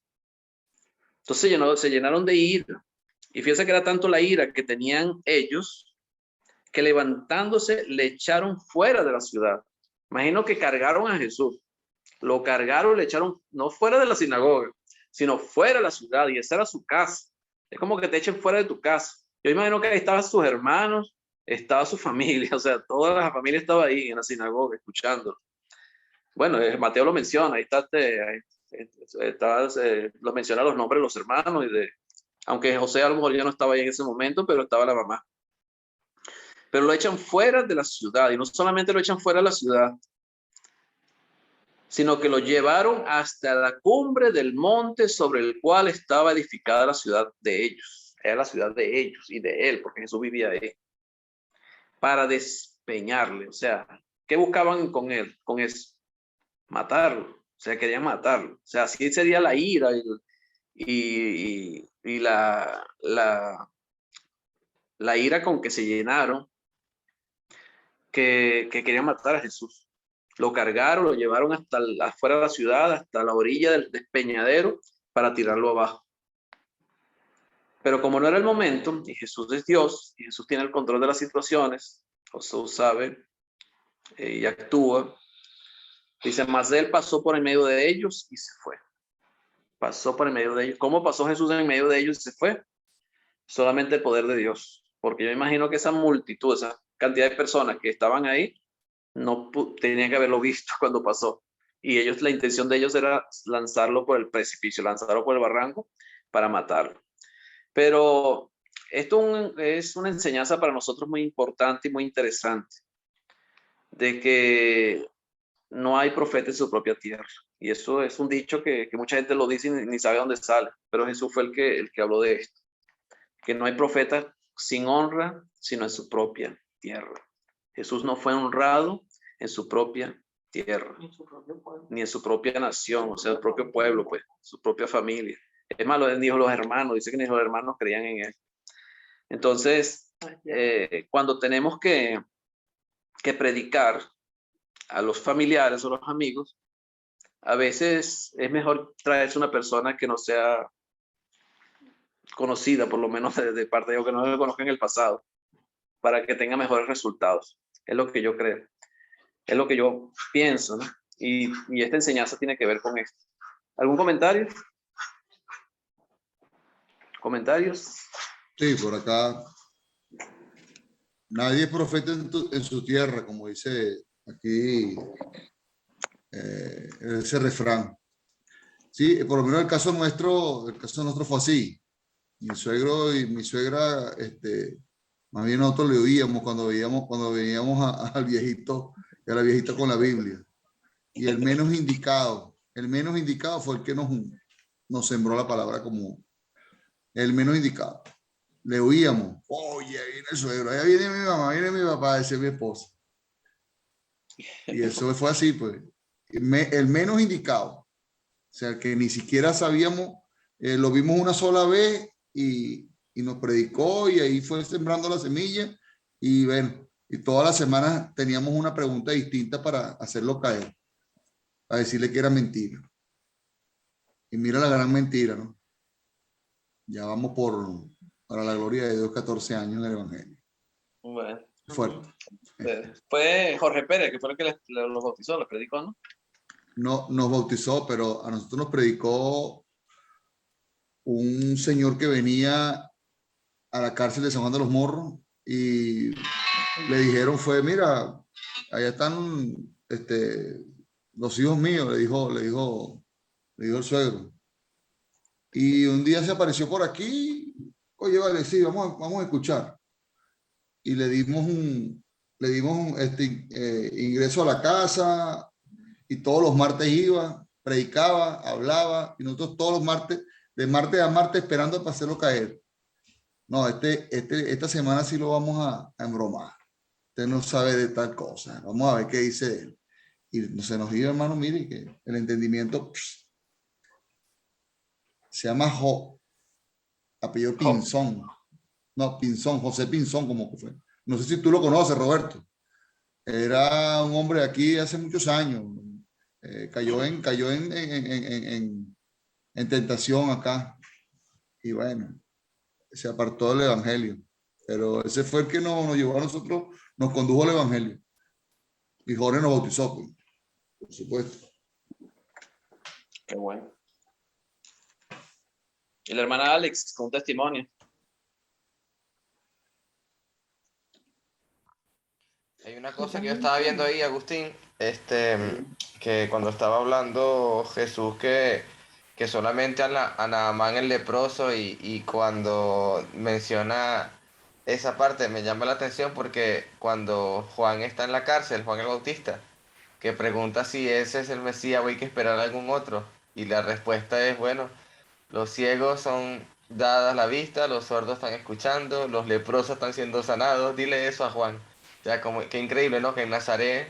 Entonces se llenaron de ira. Y fíjense que era tanto la ira que tenían ellos, que levantándose le echaron fuera de la ciudad. Imagino que cargaron a Jesús, lo cargaron, le echaron no fuera de la sinagoga, sino fuera de la ciudad, y esa era su casa. Es como que te echen fuera de tu casa. Yo imagino que ahí estaban sus hermanos, estaba su familia, o sea, toda la familia estaba ahí en la sinagoga escuchando. Bueno, Mateo lo menciona, ahí lo menciona los nombres de los hermanos, aunque José a lo mejor ya no estaba ahí en ese momento, pero estaba la mamá. Pero lo echan fuera de la ciudad, y no solamente lo echan fuera de la ciudad, sino que lo llevaron hasta la cumbre del monte sobre el cual estaba edificada la ciudad de ellos. Era la ciudad de ellos y de él, porque Jesús vivía ahí, para despeñarle. O sea, ¿qué buscaban con él? Con eso, matarlo. O sea, querían matarlo. O sea, así sería la ira y la ira con que se llenaron, que querían matar a Jesús. Lo cargaron, lo llevaron hasta afuera de la ciudad, hasta la orilla del despeñadero, para tirarlo abajo. Pero como no era el momento, y Jesús es Dios, y Jesús tiene el control de las situaciones, Jesús sabe y actúa, dice, mas él pasó por en medio de ellos y se fue. Pasó por en medio de ellos. ¿Cómo pasó Jesús en medio de ellos y se fue? Solamente el poder de Dios. Porque yo imagino que esa multitud, esa cantidad de personas que estaban ahí, no tenían que haberlo visto cuando pasó. Y la intención de ellos era lanzarlo por el precipicio, lanzarlo por el barranco para matarlo. Pero esto es una enseñanza para nosotros muy importante y muy interesante, de que no hay profeta en su propia tierra. Y eso es un dicho que mucha gente lo dice y ni sabe dónde sale, pero Jesús fue el que habló de esto, que no hay profeta sin honra, sino en su propia tierra. Jesús no fue honrado en su propia tierra, ni en su propia nación, o sea, el propio pueblo, pues, su propia familia. Es más, lo dijo los hermanos, dice que ni los hermanos creían en él. Entonces, cuando tenemos que predicar a los familiares o los amigos, a veces es mejor traerse una persona que no sea conocida, por lo menos de parte de ellos, que no lo conozcan en el pasado, para que tenga mejores resultados. Es lo que yo creo. Es lo que yo pienso, ¿no? Y esta enseñanza tiene que ver con esto. ¿Algún comentario? ¿Comentarios? Sí, por acá. Nadie es profeta en su tierra, como dice aquí ese refrán. Sí, por lo menos el caso nuestro fue así. Mi suegro y mi suegra, más bien nosotros le oíamos cuando veíamos al viejito y a la viejita con la Biblia. Y el menos indicado fue el que nos nos sembró la palabra como el menos indicado. Le oíamos, oye, ahí viene el suegro, allá viene mi mamá, viene mi papá, decía mi esposa. Y eso fue así, pues. El menos indicado. O sea, que ni siquiera sabíamos, lo vimos una sola vez y nos predicó y ahí fue sembrando la semilla. Y bueno, y todas las semanas teníamos una pregunta distinta para hacerlo caer, a decirle que era mentira. Y mira la gran mentira, ¿no? Ya vamos para la gloria de Dios, 14 años en el Evangelio. Bueno, Fuerte. fue Jorge Pérez, que fue el que los bautizó, los predicó, ¿no? No nos bautizó, pero a nosotros nos predicó un señor que venía a la cárcel de San Juan de los Morros y le dijeron mira, allá están los hijos míos, le dijo el suegro. Y un día se apareció por aquí, oye, vale, sí, vamos a escuchar. Y le dimos ingreso a la casa y todos los martes iba, predicaba, hablaba y nosotros todos los martes, de martes a martes esperando para hacerlo caer. No, esta semana sí lo vamos a embromar. Usted no sabe de tal cosa. Vamos a ver qué dice él. Y se nos iba, hermano, mire, que el entendimiento se llama apellido Pinzón. No, Pinzón, José Pinzón, como que fue. No sé si tú lo conoces, Roberto. Era un hombre aquí hace muchos años. Cayó en tentación acá. Y bueno, se apartó del evangelio. Pero ese fue el que nos llevó a nosotros, nos condujo al evangelio. Y Jorge nos bautizó, pues, por supuesto. Qué bueno. Y la hermana Alex, con un testimonio. Hay una cosa que yo estaba viendo ahí, Agustín, que cuando estaba hablando Jesús que solamente a Naamán el leproso y cuando menciona esa parte me llama la atención porque cuando Juan está en la cárcel, Juan el Bautista, que pregunta si ese es el Mesías o hay que esperar a algún otro, y la respuesta es, bueno, los ciegos son dadas la vista, los sordos están escuchando, los leprosos están siendo sanados. Dile eso a Juan. Ya, como qué increíble, ¿no? Que en Nazaret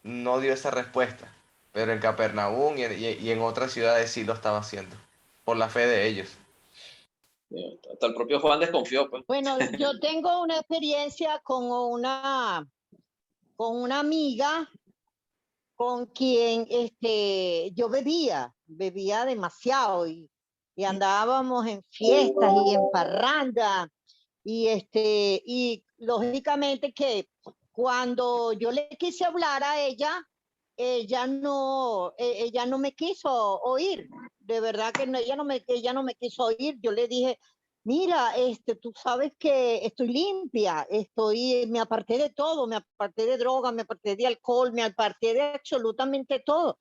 no dio esa respuesta, pero en Capernaum y en otras ciudades sí lo estaba haciendo, por la fe de ellos. Hasta el propio Juan desconfió, pues. Bueno, yo tengo una experiencia con una amiga con quien yo bebía demasiado y andábamos en fiestas y en parranda y lógicamente que cuando yo le quise hablar a ella, ella no me quiso oír, de verdad que no, ella no me quiso oír. Yo le dije, mira, tú sabes que estoy limpia, me aparté de todo, me aparté de droga, me aparté de alcohol, me aparté de absolutamente todo.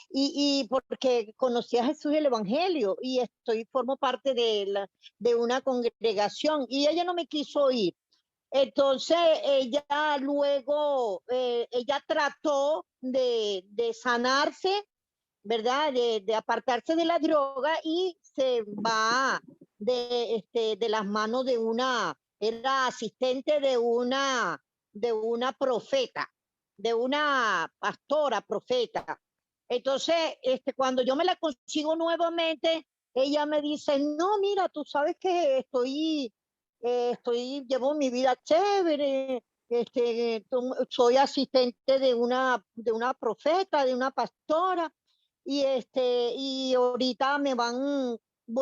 Y porque conocí a Jesús y el Evangelio y formo parte de una congregación y ella no me quiso oír. Entonces ella luego, ella trató de sanarse, ¿verdad? De apartarse de la droga y se va de las manos era asistente de una profeta, de una pastora profeta. Entonces, cuando yo me la consigo nuevamente, ella me dice, no, mira, tú sabes que llevo mi vida chévere, soy asistente de una profeta, de una pastora, y ahorita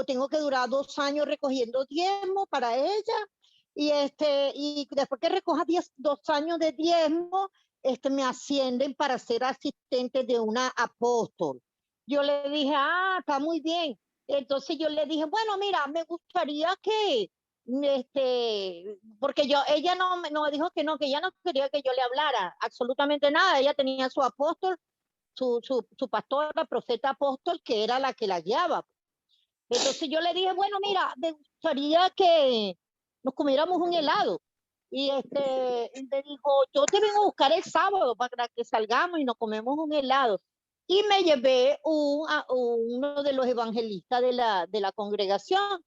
tengo que durar 2 años recogiendo diezmo para ella, y después que recoja 2 años de diezmo, me ascienden para ser asistente de una apóstol. Yo le dije, está muy bien. Entonces yo le dije, bueno, mira, me gustaría que, porque ella no dijo que ella no quería que yo le hablara absolutamente nada. Ella tenía su apóstol, su pastora, profeta apóstol, que era la que la guiaba. Entonces yo le dije, bueno, mira, me gustaría que nos comiéramos un helado. Y le dijo, yo te vengo a buscar el sábado para que salgamos y nos comemos un helado. y me llevé a uno de los evangelistas de la congregación.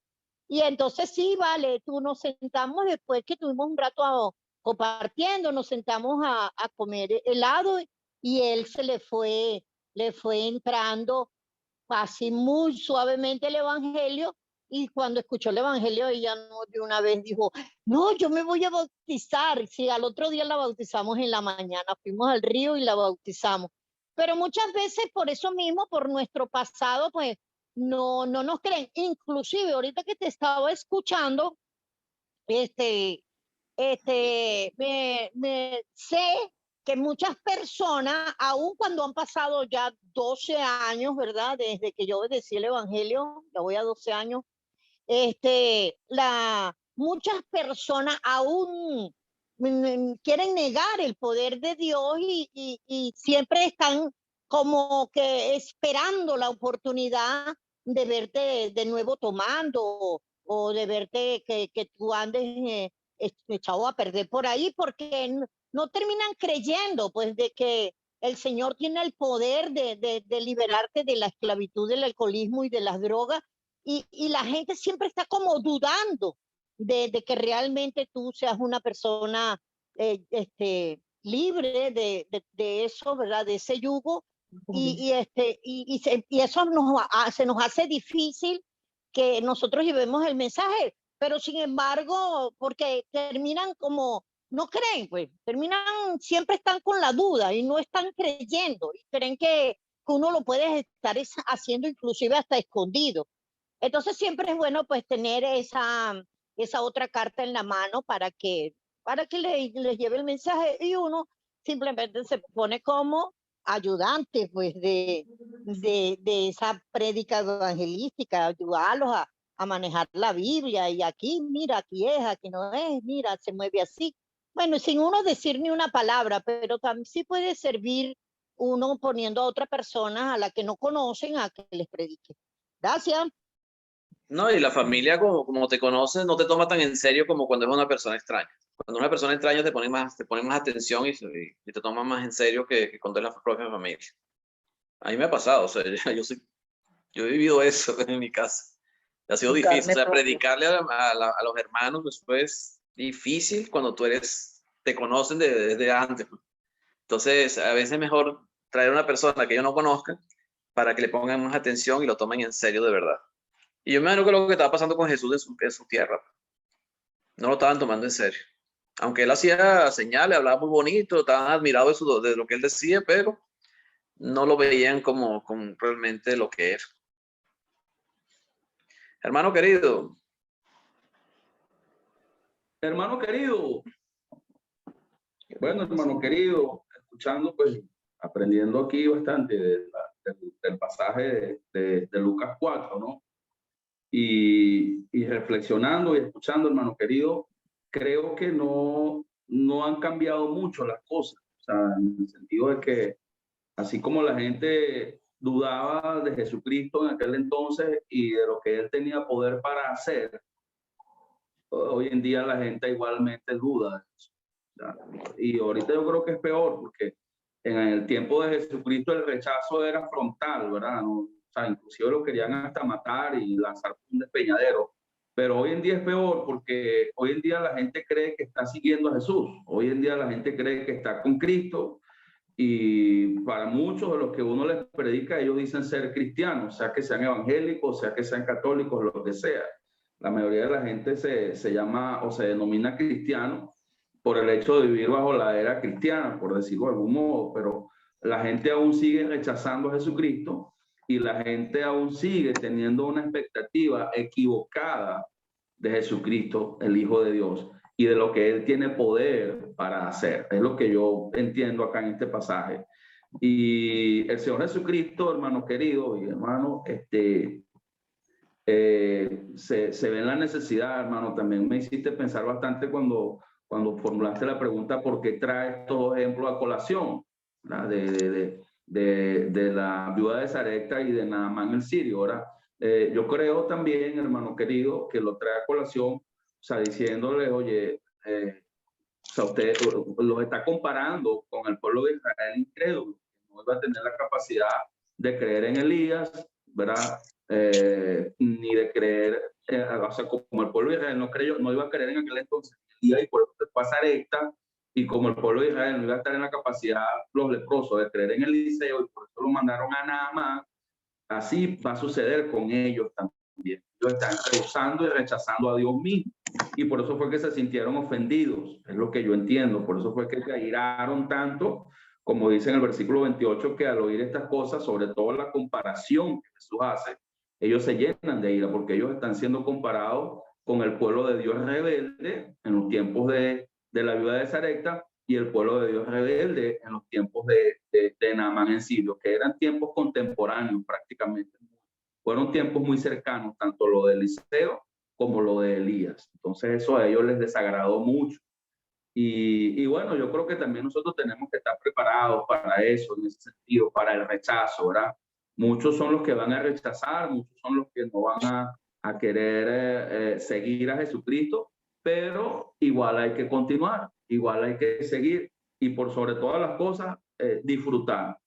Y entonces sí, vale, tú nos sentamos después que tuvimos un rato compartiendo, nos sentamos a comer helado y él le fue entrando así muy suavemente el evangelio. Y cuando escuchó el evangelio, ella no de una vez dijo, no, yo me voy a bautizar. Sí, al otro día la bautizamos en la mañana, fuimos al río y la bautizamos. Pero muchas veces por eso mismo, por nuestro pasado, pues no nos creen. Inclusive ahorita que te estaba escuchando, este, me sé que muchas personas, aun cuando han pasado ya 12 años, ¿verdad? Desde que yo obedecí el evangelio, ya voy a 12 años, muchas personas aún quieren negar el poder de Dios y siempre están como que esperando la oportunidad de verte de nuevo tomando o de verte que tú andes echado a perder por ahí porque no terminan creyendo pues de que el Señor tiene el poder de liberarte de la esclavitud del alcoholismo y de las drogas y la gente siempre está como dudando de que realmente tú seas una persona libre de eso, ¿verdad? De ese yugo. Y eso se nos hace difícil que nosotros llevemos el mensaje, pero sin embargo, porque terminan como, no creen, pues, terminan, siempre están con la duda y no están creyendo, y creen que uno lo puede estar haciendo inclusive hasta escondido. Entonces siempre es bueno pues tener esa otra carta en la mano para que les lleve el mensaje y uno simplemente se pone como ayudante pues de esa prédica evangelística, ayudarlos a manejar la Biblia y aquí, mira, aquí es, aquí no es, mira, se mueve así. Bueno, sin uno decir ni una palabra, pero también sí puede servir uno poniendo a otra persona a la que no conocen a que les predique. Gracias. No, y la familia, como te conoce, no te toma tan en serio como cuando es una persona extraña. Cuando es una persona extraña te pone más atención y te toma más en serio que cuando es la propia familia. A mí me ha pasado, o sea, yo he vivido eso en mi casa. Ha sido difícil, o sea, predicarle a los hermanos después es difícil cuando te conocen desde antes. Entonces, a veces es mejor traer a una persona que yo no conozca para que le pongan más atención y lo tomen en serio de verdad. Y yo me imagino que lo que estaba pasando con Jesús en su tierra, no lo estaban tomando en serio. Aunque él hacía señales, hablaba muy bonito, estaban admirados de lo que él decía, pero no lo veían como realmente lo que era. Hermano querido. Hermano querido. Bueno, hermano querido, escuchando, pues, aprendiendo aquí bastante del pasaje de Lucas 4, ¿no? Y reflexionando y escuchando, hermano querido, creo que no han cambiado mucho las cosas. O sea, en el sentido de que así como la gente dudaba de Jesucristo en aquel entonces y de lo que él tenía poder para hacer, hoy en día la gente igualmente duda de eso. Y ahorita yo creo que es peor porque en el tiempo de Jesucristo el rechazo era frontal, ¿verdad? ¿No? O sea, inclusive lo querían hasta matar y lanzar un despeñadero. Pero hoy en día es peor porque hoy en día la gente cree que está siguiendo a Jesús. Hoy en día la gente cree que está con Cristo y para muchos de los que uno les predica, ellos dicen ser cristianos, sea que sean evangélicos, sea que sean católicos, lo que sea. La mayoría de la gente se llama o se denomina cristiano por el hecho de vivir bajo la era cristiana, por decirlo de algún modo, pero la gente aún sigue rechazando a Jesucristo y la gente aún sigue teniendo una expectativa equivocada de Jesucristo, el Hijo de Dios, y de lo que Él tiene poder para hacer. Es lo que yo entiendo acá en este pasaje. Y el Señor Jesucristo, hermano querido y hermano, se ve en la necesidad, hermano. También me hiciste pensar bastante cuando formulaste la pregunta por qué trae estos dos ejemplos a colación, de la viuda de Sarepta y de Naamán el sirio. Ahora, yo creo también, hermano querido, que lo trae a colación, o sea, diciéndole, oye, o sea, usted los está comparando con el pueblo de Israel incrédulo, no iba a tener la capacidad de creer en Elías, ¿verdad? Ni de creer, o sea, como el pueblo de Israel no creyó, no iba a creer en aquel entonces en Elías, y por eso se fue a Sarepta, y como el pueblo de Israel no iba a estar en la capacidad, los leprosos, de creer en Eliseo, y por eso lo mandaron a Naamán, así va a suceder con ellos también. Ellos están rehusando y rechazando a Dios mismo. Y por eso fue que se sintieron ofendidos, es lo que yo entiendo. Por eso fue que se airaron tanto, como dice en el versículo 28, que al oír estas cosas, sobre todo la comparación que Jesús hace, ellos se llenan de ira, porque ellos están siendo comparados con el pueblo de Dios rebelde en los tiempos de la viuda de Sarepta, y el pueblo de Dios rebelde en los tiempos de Naamán en Sirio, que eran tiempos contemporáneos prácticamente. Fueron tiempos muy cercanos, tanto lo de Eliseo como lo de Elías. Entonces eso a ellos les desagradó mucho. Y bueno, yo creo que también nosotros tenemos que estar preparados para eso, en ese sentido, para el rechazo, ¿verdad? Muchos son los que van a rechazar, muchos son los que no van a querer seguir a Jesucristo, pero igual hay que continuar, igual hay que seguir, y por sobre todas las cosas, disfrutar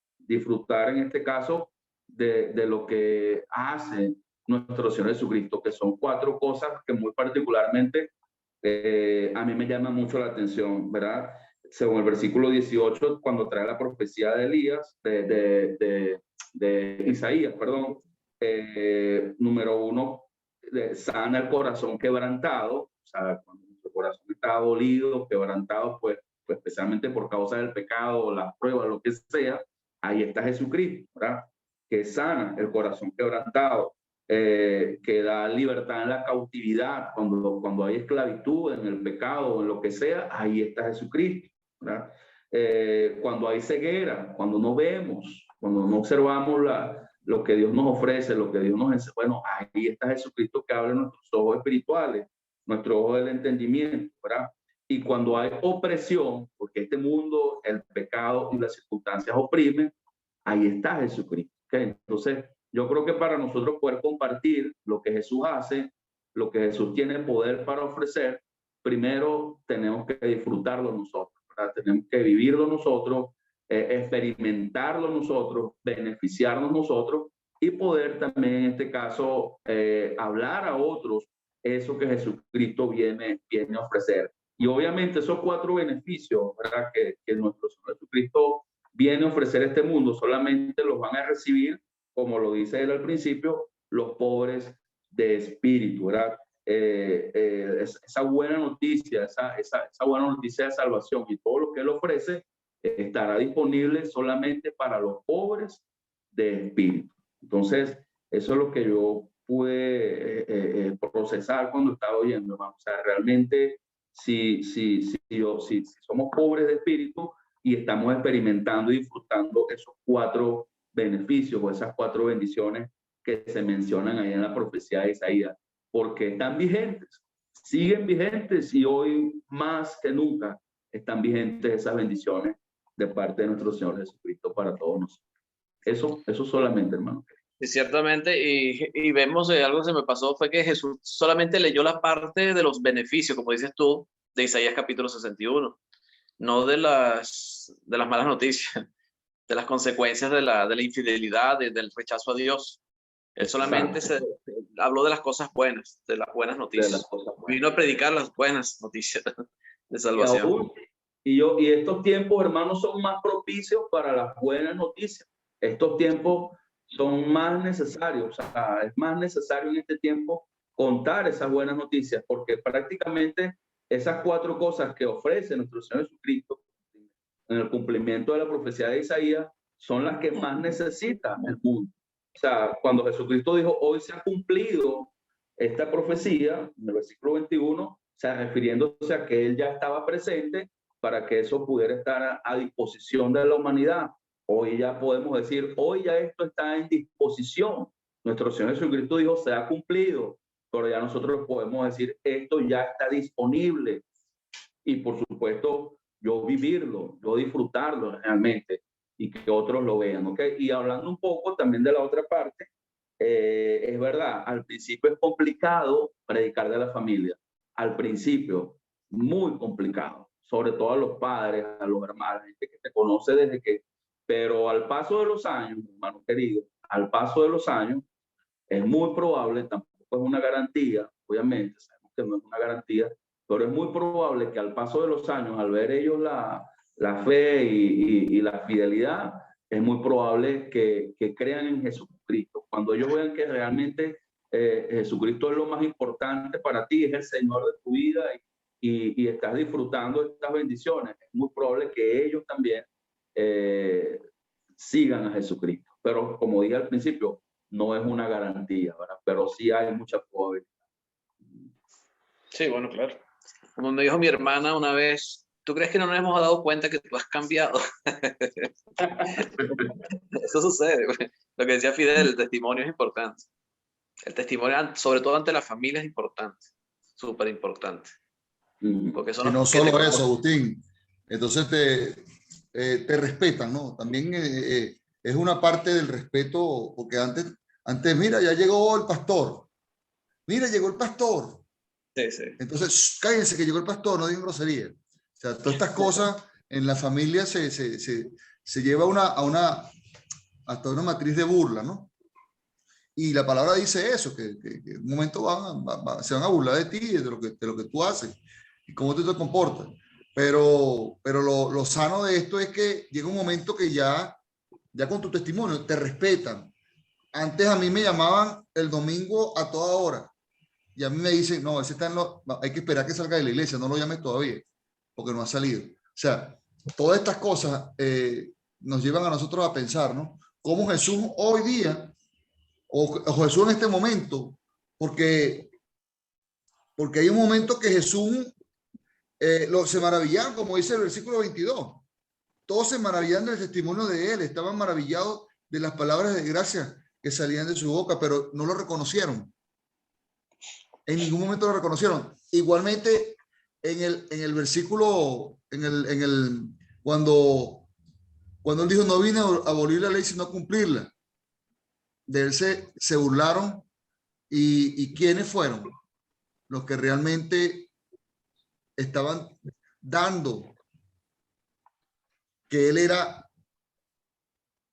en este caso de lo que hace nuestro Señor Jesucristo, que son 4 cosas que muy particularmente a mí me llama mucho la atención, ¿verdad? Según el versículo 18, cuando trae la profecía de Elías, de Isaías, perdón, número 1, sana el corazón quebrantado, o sea, cuando nuestro corazón está dolido, quebrantado, pues especialmente por causa del pecado, las pruebas, lo que sea, ahí está Jesucristo, ¿verdad? Que sana el corazón quebrantado. Que da libertad en la cautividad, cuando hay esclavitud en el pecado o en lo que sea, ahí está Jesucristo, ¿verdad? Cuando hay ceguera, cuando no vemos, cuando no observamos lo que Dios nos ofrece, lo que Dios nos enseña, bueno, ahí está Jesucristo que abre nuestros ojos espirituales, nuestros ojos del entendimiento, ¿verdad? Y cuando hay opresión, porque este mundo, el pecado y las circunstancias oprimen, ahí está Jesucristo, ¿okay? Entonces, yo creo que para nosotros poder compartir lo que Jesús hace, lo que Jesús tiene poder para ofrecer, primero tenemos que disfrutarlo nosotros, ¿verdad? Tenemos que vivirlo nosotros, experimentarlo nosotros, beneficiarnos nosotros y poder también en este caso hablar a otros eso que Jesucristo viene a ofrecer. Y obviamente esos 4 beneficios, ¿verdad? Que nuestro Señor Jesucristo viene a ofrecer a este mundo, solamente los van a recibir, como lo dice él al principio, los pobres de espíritu, ¿verdad? Esa buena noticia, esa buena noticia de salvación y todo lo que él ofrece estará disponible solamente para los pobres de espíritu. Entonces, eso es lo que yo pude procesar cuando estaba oyendo, hermano. O sea, realmente, si somos pobres de espíritu y estamos experimentando y disfrutando esos 4 beneficios o esas 4 bendiciones que se mencionan ahí en la profecía de Isaías, porque están vigentes, siguen vigentes, y hoy más que nunca están vigentes esas bendiciones de parte de nuestro Señor Jesucristo para todos nosotros. Eso solamente, hermano. Sí, ciertamente, y vemos algo que se me pasó, fue que Jesús solamente leyó la parte de los beneficios, como dices tú, de Isaías capítulo 61, no de las malas noticias, de las consecuencias de la infidelidad, del rechazo a Dios. Él solamente habló de las cosas buenas, de las buenas noticias. Vino a predicar las buenas noticias de salvación. Y estos tiempos, hermanos, son más propicios para las buenas noticias. Estos tiempos son más necesarios, o sea, es más necesario en este tiempo contar esas buenas noticias, porque prácticamente esas 4 cosas que ofrece nuestro Señor Jesucristo en el cumplimiento de la profecía de Isaías son las que más necesita el mundo. O sea, cuando Jesucristo dijo, hoy se ha cumplido esta profecía, en el versículo 21, o sea, refiriéndose a que Él ya estaba presente para que eso pudiera estar a disposición de la humanidad. Hoy ya podemos decir, hoy ya esto está en disposición. Nuestro Señor Jesucristo dijo, se ha cumplido, pero ya nosotros podemos decir, esto ya está disponible. Y por supuesto, yo vivirlo, yo disfrutarlo realmente y que otros lo vean, ¿ok? Y hablando un poco también de la otra parte, es verdad, al principio es complicado predicar de la familia. Al principio, muy complicado, sobre todo a los padres, a los hermanos, gente que te conoce desde que Pero al paso de los años, hermano querido, al paso de los años, es muy probable, tampoco es una garantía, obviamente, sabemos que no es una garantía, pero es muy probable que al paso de los años, al ver ellos la fe y la fidelidad, es muy probable que crean en Jesucristo. Cuando ellos vean que realmente Jesucristo es lo más importante para ti, es el Señor de tu vida y estás disfrutando de estas bendiciones, es muy probable que ellos también sigan a Jesucristo. Pero como dije al principio, no es una garantía, ¿verdad? Pero sí hay mucha probabilidad. Sí, bueno, claro. Como me dijo mi hermana una vez, ¿tú crees que no nos hemos dado cuenta que tú has cambiado? Eso sucede. Lo que decía Fidel, el testimonio es importante. El testimonio, sobre todo ante la familia, es importante. Súper importante. Porque eso Y no nos solo eso, Agustín. Entonces te respetan, ¿no? También es una parte del respeto, porque antes, mira, ya llegó el pastor. Mira, llegó el pastor. Sí, sí. Entonces, cállense que llegó el pastor, no digan grosería. O sea, todas estas cosas en la familia se lleva hasta una matriz de burla, ¿no? Y la palabra dice eso, que en un momento se van a burlar de ti, de lo que tú haces y cómo tú te comportas. Pero lo sano de esto es que llega un momento que ya con tu testimonio te respetan. Antes a mí me llamaban el domingo a toda hora y a mí me dicen, no, ese está hay que esperar que salga de la iglesia, no lo llames todavía, porque no ha salido. O sea, todas estas cosas nos llevan a nosotros a pensar, ¿no? Cómo Jesús hoy día o Jesús en este momento, porque hay un momento que Jesús se maravillaron, como dice el versículo 22. Todos se maravillaban del testimonio de él, estaban maravillados de las palabras de gracia que salían de su boca, pero no lo reconocieron. En ningún momento lo reconocieron. Igualmente, en el versículo, cuando él dijo, no vine a abolir la ley, sino a cumplirla, de él se burlaron. ¿Y quiénes fueron? Los que realmente estaban dando que él era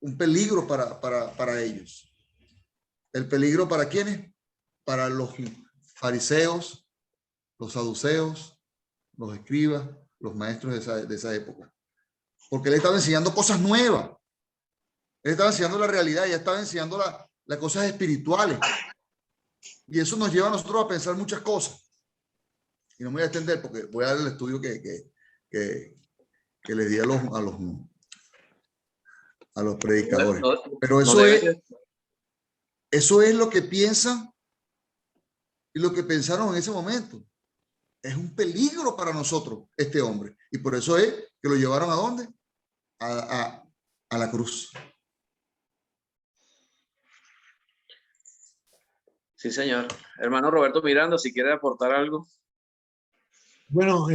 un peligro para ellos. ¿El peligro para quiénes? Para los fariseos, los saduceos, los escribas, los maestros de esa época. Porque él estaba enseñando cosas nuevas. Él estaba enseñando la realidad, ya estaba enseñando las cosas espirituales. Y eso nos lleva a nosotros a pensar muchas cosas. Y no me voy a extender porque voy a dar el estudio que les di a los predicadores. Pero eso es lo que piensan y lo que pensaron en ese momento. Es un peligro para nosotros este hombre. Y por eso es que lo llevaron ¿a dónde? A la cruz. Sí, señor. Hermano Roberto Miranda, si quiere aportar algo. Bueno,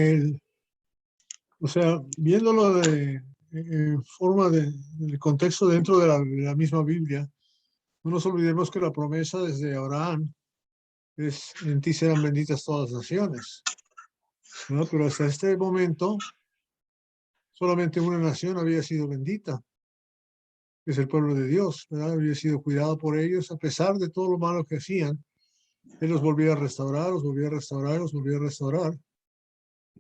o sea, viéndolo en forma del contexto dentro de la misma Biblia, no nos olvidemos que la promesa desde Abraham es: en ti serán benditas todas las naciones, ¿no? Pero hasta este momento solamente una nación había sido bendita, que es el pueblo de Dios, ¿verdad? Había sido cuidado por ellos a pesar de todo lo malo que hacían. Él los volvía a restaurar, los volvía a restaurar, los volvía a restaurar.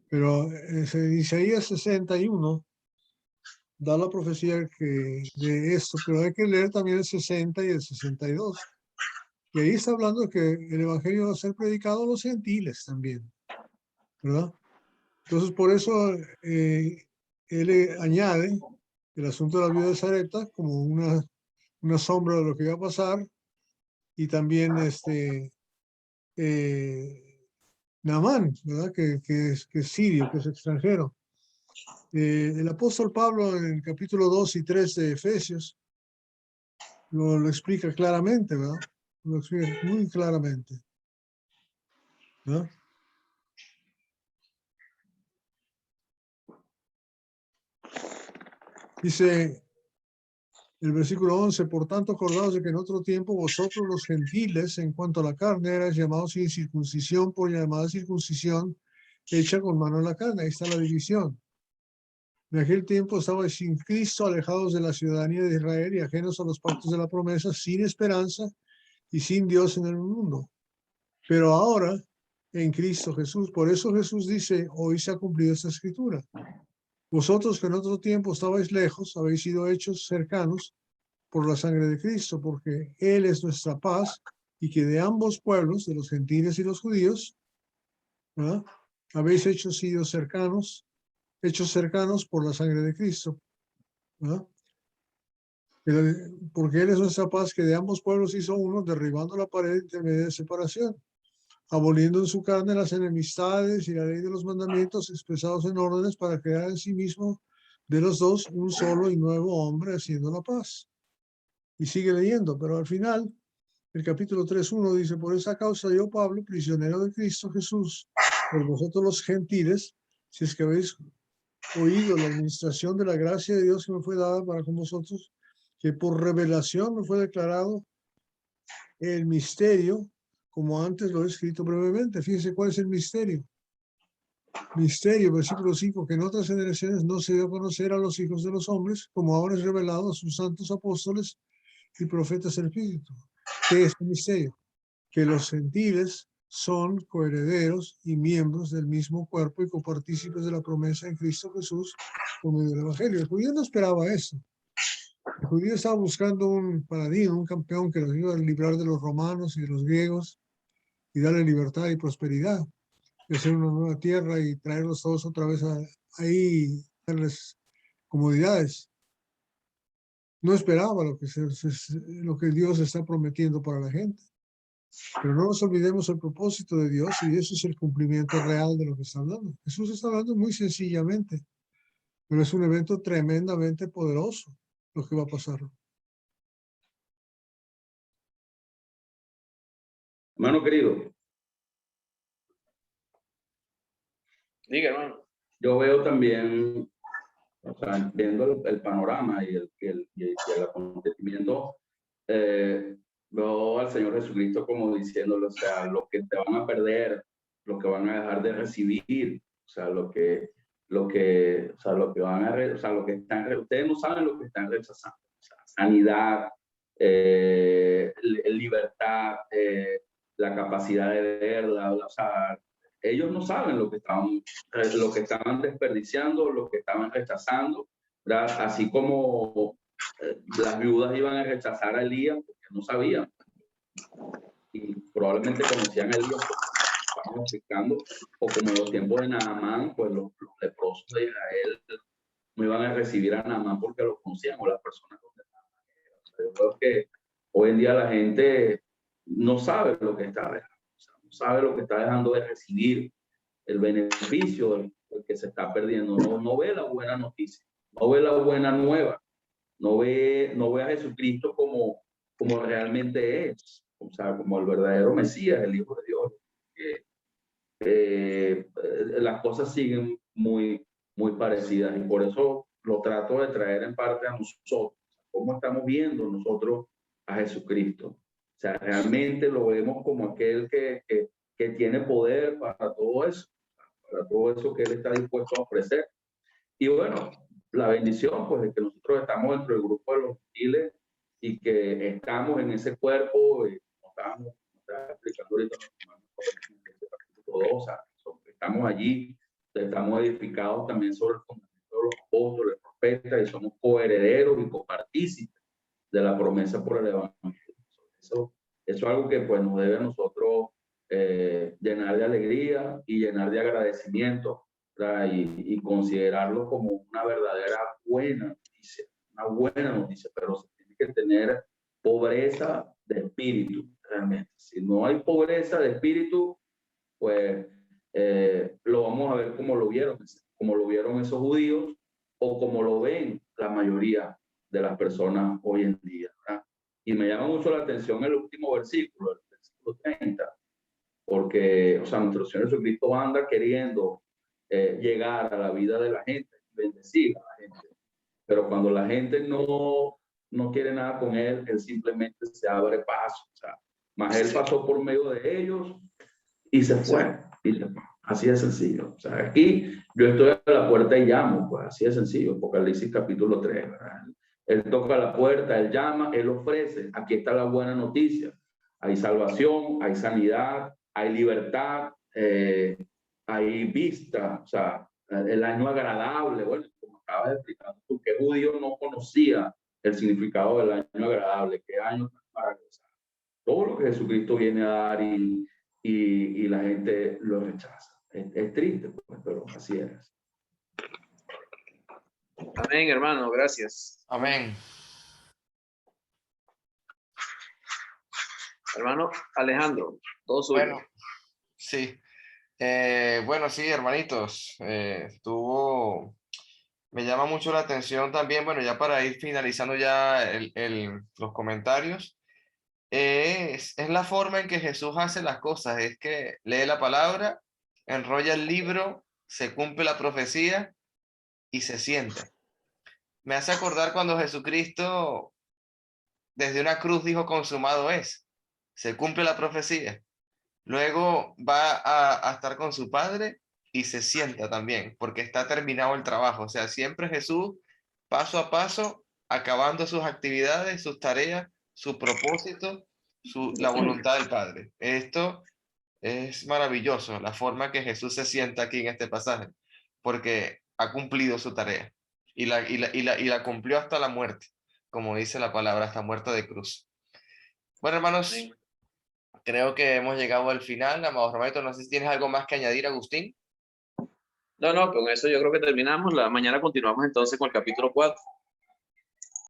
Pero en Isaías 61 da la profecía de esto, pero hay que leer también el 60 y el 62. Y ahí está hablando de que el evangelio va a ser predicado a los gentiles también, ¿verdad? Entonces, por eso él añade el asunto de la viuda de Sarepta como una sombra de lo que iba a pasar, y también Naamán, ¿verdad? Que es sirio, que es extranjero. El apóstol Pablo en el capítulo 2 y 3 de Efesios lo explica claramente, ¿verdad? Lo explica muy claramente, ¿no? Dice el versículo 11: por tanto, acordaos de que en otro tiempo vosotros los gentiles, en cuanto a la carne, erais llamados sin circuncisión por llamada circuncisión hecha con mano en la carne. Ahí está la división. En aquel tiempo estabais sin Cristo, alejados de la ciudadanía de Israel y ajenos a los pactos de la promesa, sin esperanza y sin Dios en el mundo. Pero ahora, en Cristo Jesús, por eso Jesús dice, hoy se ha cumplido esta escritura. Vosotros que en otro tiempo estabais lejos, habéis sido hechos cercanos por la sangre de Cristo, porque Él es nuestra paz, y que de ambos pueblos, de los gentiles y los judíos, ¿verdad?, habéis sido cercanos, hechos cercanos por la sangre de Cristo, ¿verdad? Porque Él es nuestra paz, que de ambos pueblos hizo uno, derribando la pared intermedia de separación, aboliendo en su carne las enemistades y la ley de los mandamientos expresados en órdenes, para crear en sí mismo de los dos un solo y nuevo hombre, haciendo la paz. Y sigue leyendo, pero al final, el capítulo 3:1 dice, por esa causa yo, Pablo, prisionero de Cristo Jesús, por vosotros los gentiles, si es que habéis oído la administración de la gracia de Dios que me fue dada para con vosotros, que por revelación me fue declarado el misterio, como antes lo he escrito brevemente. Fíjense cuál es el misterio. Misterio, versículo 5, que en otras generaciones no se dio a conocer a los hijos de los hombres, como ahora es revelado a sus santos apóstoles y profetas del Espíritu. ¿Qué es el misterio? Que los gentiles son coherederos y miembros del mismo cuerpo y copartícipes de la promesa en Cristo Jesús por medio del Evangelio. El judío no esperaba eso. El judío estaba buscando un paladín, un campeón que los iba a librar de los romanos y de los griegos y darle libertad y prosperidad, y hacer una nueva tierra y traerlos todos otra vez ahí, darles comodidades. No esperaba lo que Dios está prometiendo para la gente. Pero no nos olvidemos el propósito de Dios, y eso es el cumplimiento real de lo que está hablando. Jesús está hablando muy sencillamente, pero es un evento tremendamente poderoso lo que va a pasar. Hermano querido, Diga, hermano. yo veo también, o sea, viendo el panorama y el acontecimiento, veo al Señor Jesucristo como diciéndole, o sea, lo que te van a perder, lo que van a dejar de recibir, o sea, lo que van a, o sea, lo que están, ustedes no saben lo que están rechazando, o sea, sanidad, libertad, la capacidad de verla, o sea, ellos no saben lo que estaban desperdiciando, lo que estaban rechazando, ¿verdad? Así como las viudas iban a rechazar a Elías porque no sabían, y probablemente conocían a Elías porque estaban explicando, o como en los tiempos de Naamán, pues los leprosos de Israel no iban a recibir a Naamán porque lo conocían, o las personas donde Naamán era. O sea, yo creo que hoy en día la gente no sabe lo que está dejando, o sea, no sabe lo que está dejando de recibir, el beneficio del que se está perdiendo, no ve la buena noticia, no ve la buena nueva, no ve a Jesucristo como realmente es, o sea, como el verdadero Mesías, el Hijo de Dios. Las cosas siguen muy parecidas, y por eso lo trato de traer en parte a nosotros. ¿Cómo estamos viendo nosotros a Jesucristo? O sea, realmente lo vemos como aquel que tiene poder para todo eso que Él está dispuesto a ofrecer. Y bueno, la bendición, pues, de que nosotros estamos dentro del grupo de los gentiles y que estamos en ese cuerpo, como estaba explicando ahorita, o sea, estamos allí, estamos edificados también sobre el fundamento de los apóstoles, profetas, y somos coherederos y copartícipes de la promesa por el Evangelio. Eso es algo que, pues, nos debe a nosotros llenar de alegría y llenar de agradecimiento, y considerarlo como una verdadera buena noticia, pero se tiene que tener pobreza de espíritu, realmente. Si no hay pobreza de espíritu, pues lo vamos a ver como lo vieron esos judíos, o como lo ven la mayoría de las personas hoy en día, ¿verdad? Y me llama mucho la atención el último versículo, el versículo 30, porque, o sea, nuestro Señor Jesucristo anda queriendo llegar a la vida de la gente, bendecir a la gente, pero cuando la gente no quiere nada con Él, Él simplemente se abre paso, o sea, más Él pasó por medio de ellos y se fue. Así de sencillo. O sea, aquí yo estoy a la puerta y llamo, pues así de sencillo. Apocalipsis capítulo 3, ¿verdad? Él toca la puerta, él llama, él ofrece. Aquí está la buena noticia. Hay salvación, hay sanidad, hay libertad, hay vista, o sea, el año agradable. Bueno, como acabas de explicar tú, que judío no conocía el significado del año agradable, qué año tan maravilloso. Todo lo que Jesucristo viene a dar y la gente lo rechaza. Es triste, pues, pero así es. Amén, hermano, gracias. Amén. Hermano Alejandro, todo suyo. Bueno, sí. Bueno, sí, hermanitos. Me llama mucho la atención también, bueno, ya para ir finalizando ya los comentarios, es la forma en que Jesús hace las cosas, es que lee la palabra, enrolla el libro, se cumple la profecía y se sienta. Me hace acordar cuando Jesucristo desde una cruz dijo consumado es, se cumple la profecía. Luego va a estar con su padre y se sienta también, porque está terminado el trabajo. O sea, siempre Jesús, paso a paso, acabando sus actividades, sus tareas, su propósito, la voluntad del Padre. Esto es maravilloso, la forma que Jesús se sienta aquí en este pasaje, porque ha cumplido su tarea y la cumplió hasta la muerte, como dice la palabra, hasta muerte de cruz. Bueno, hermanos, Amén. creo que hemos llegado al final. Amados Roberto, no sé si tienes algo más que añadir, Agustín. No, con eso yo creo que terminamos. Mañana continuamos entonces con el capítulo 4.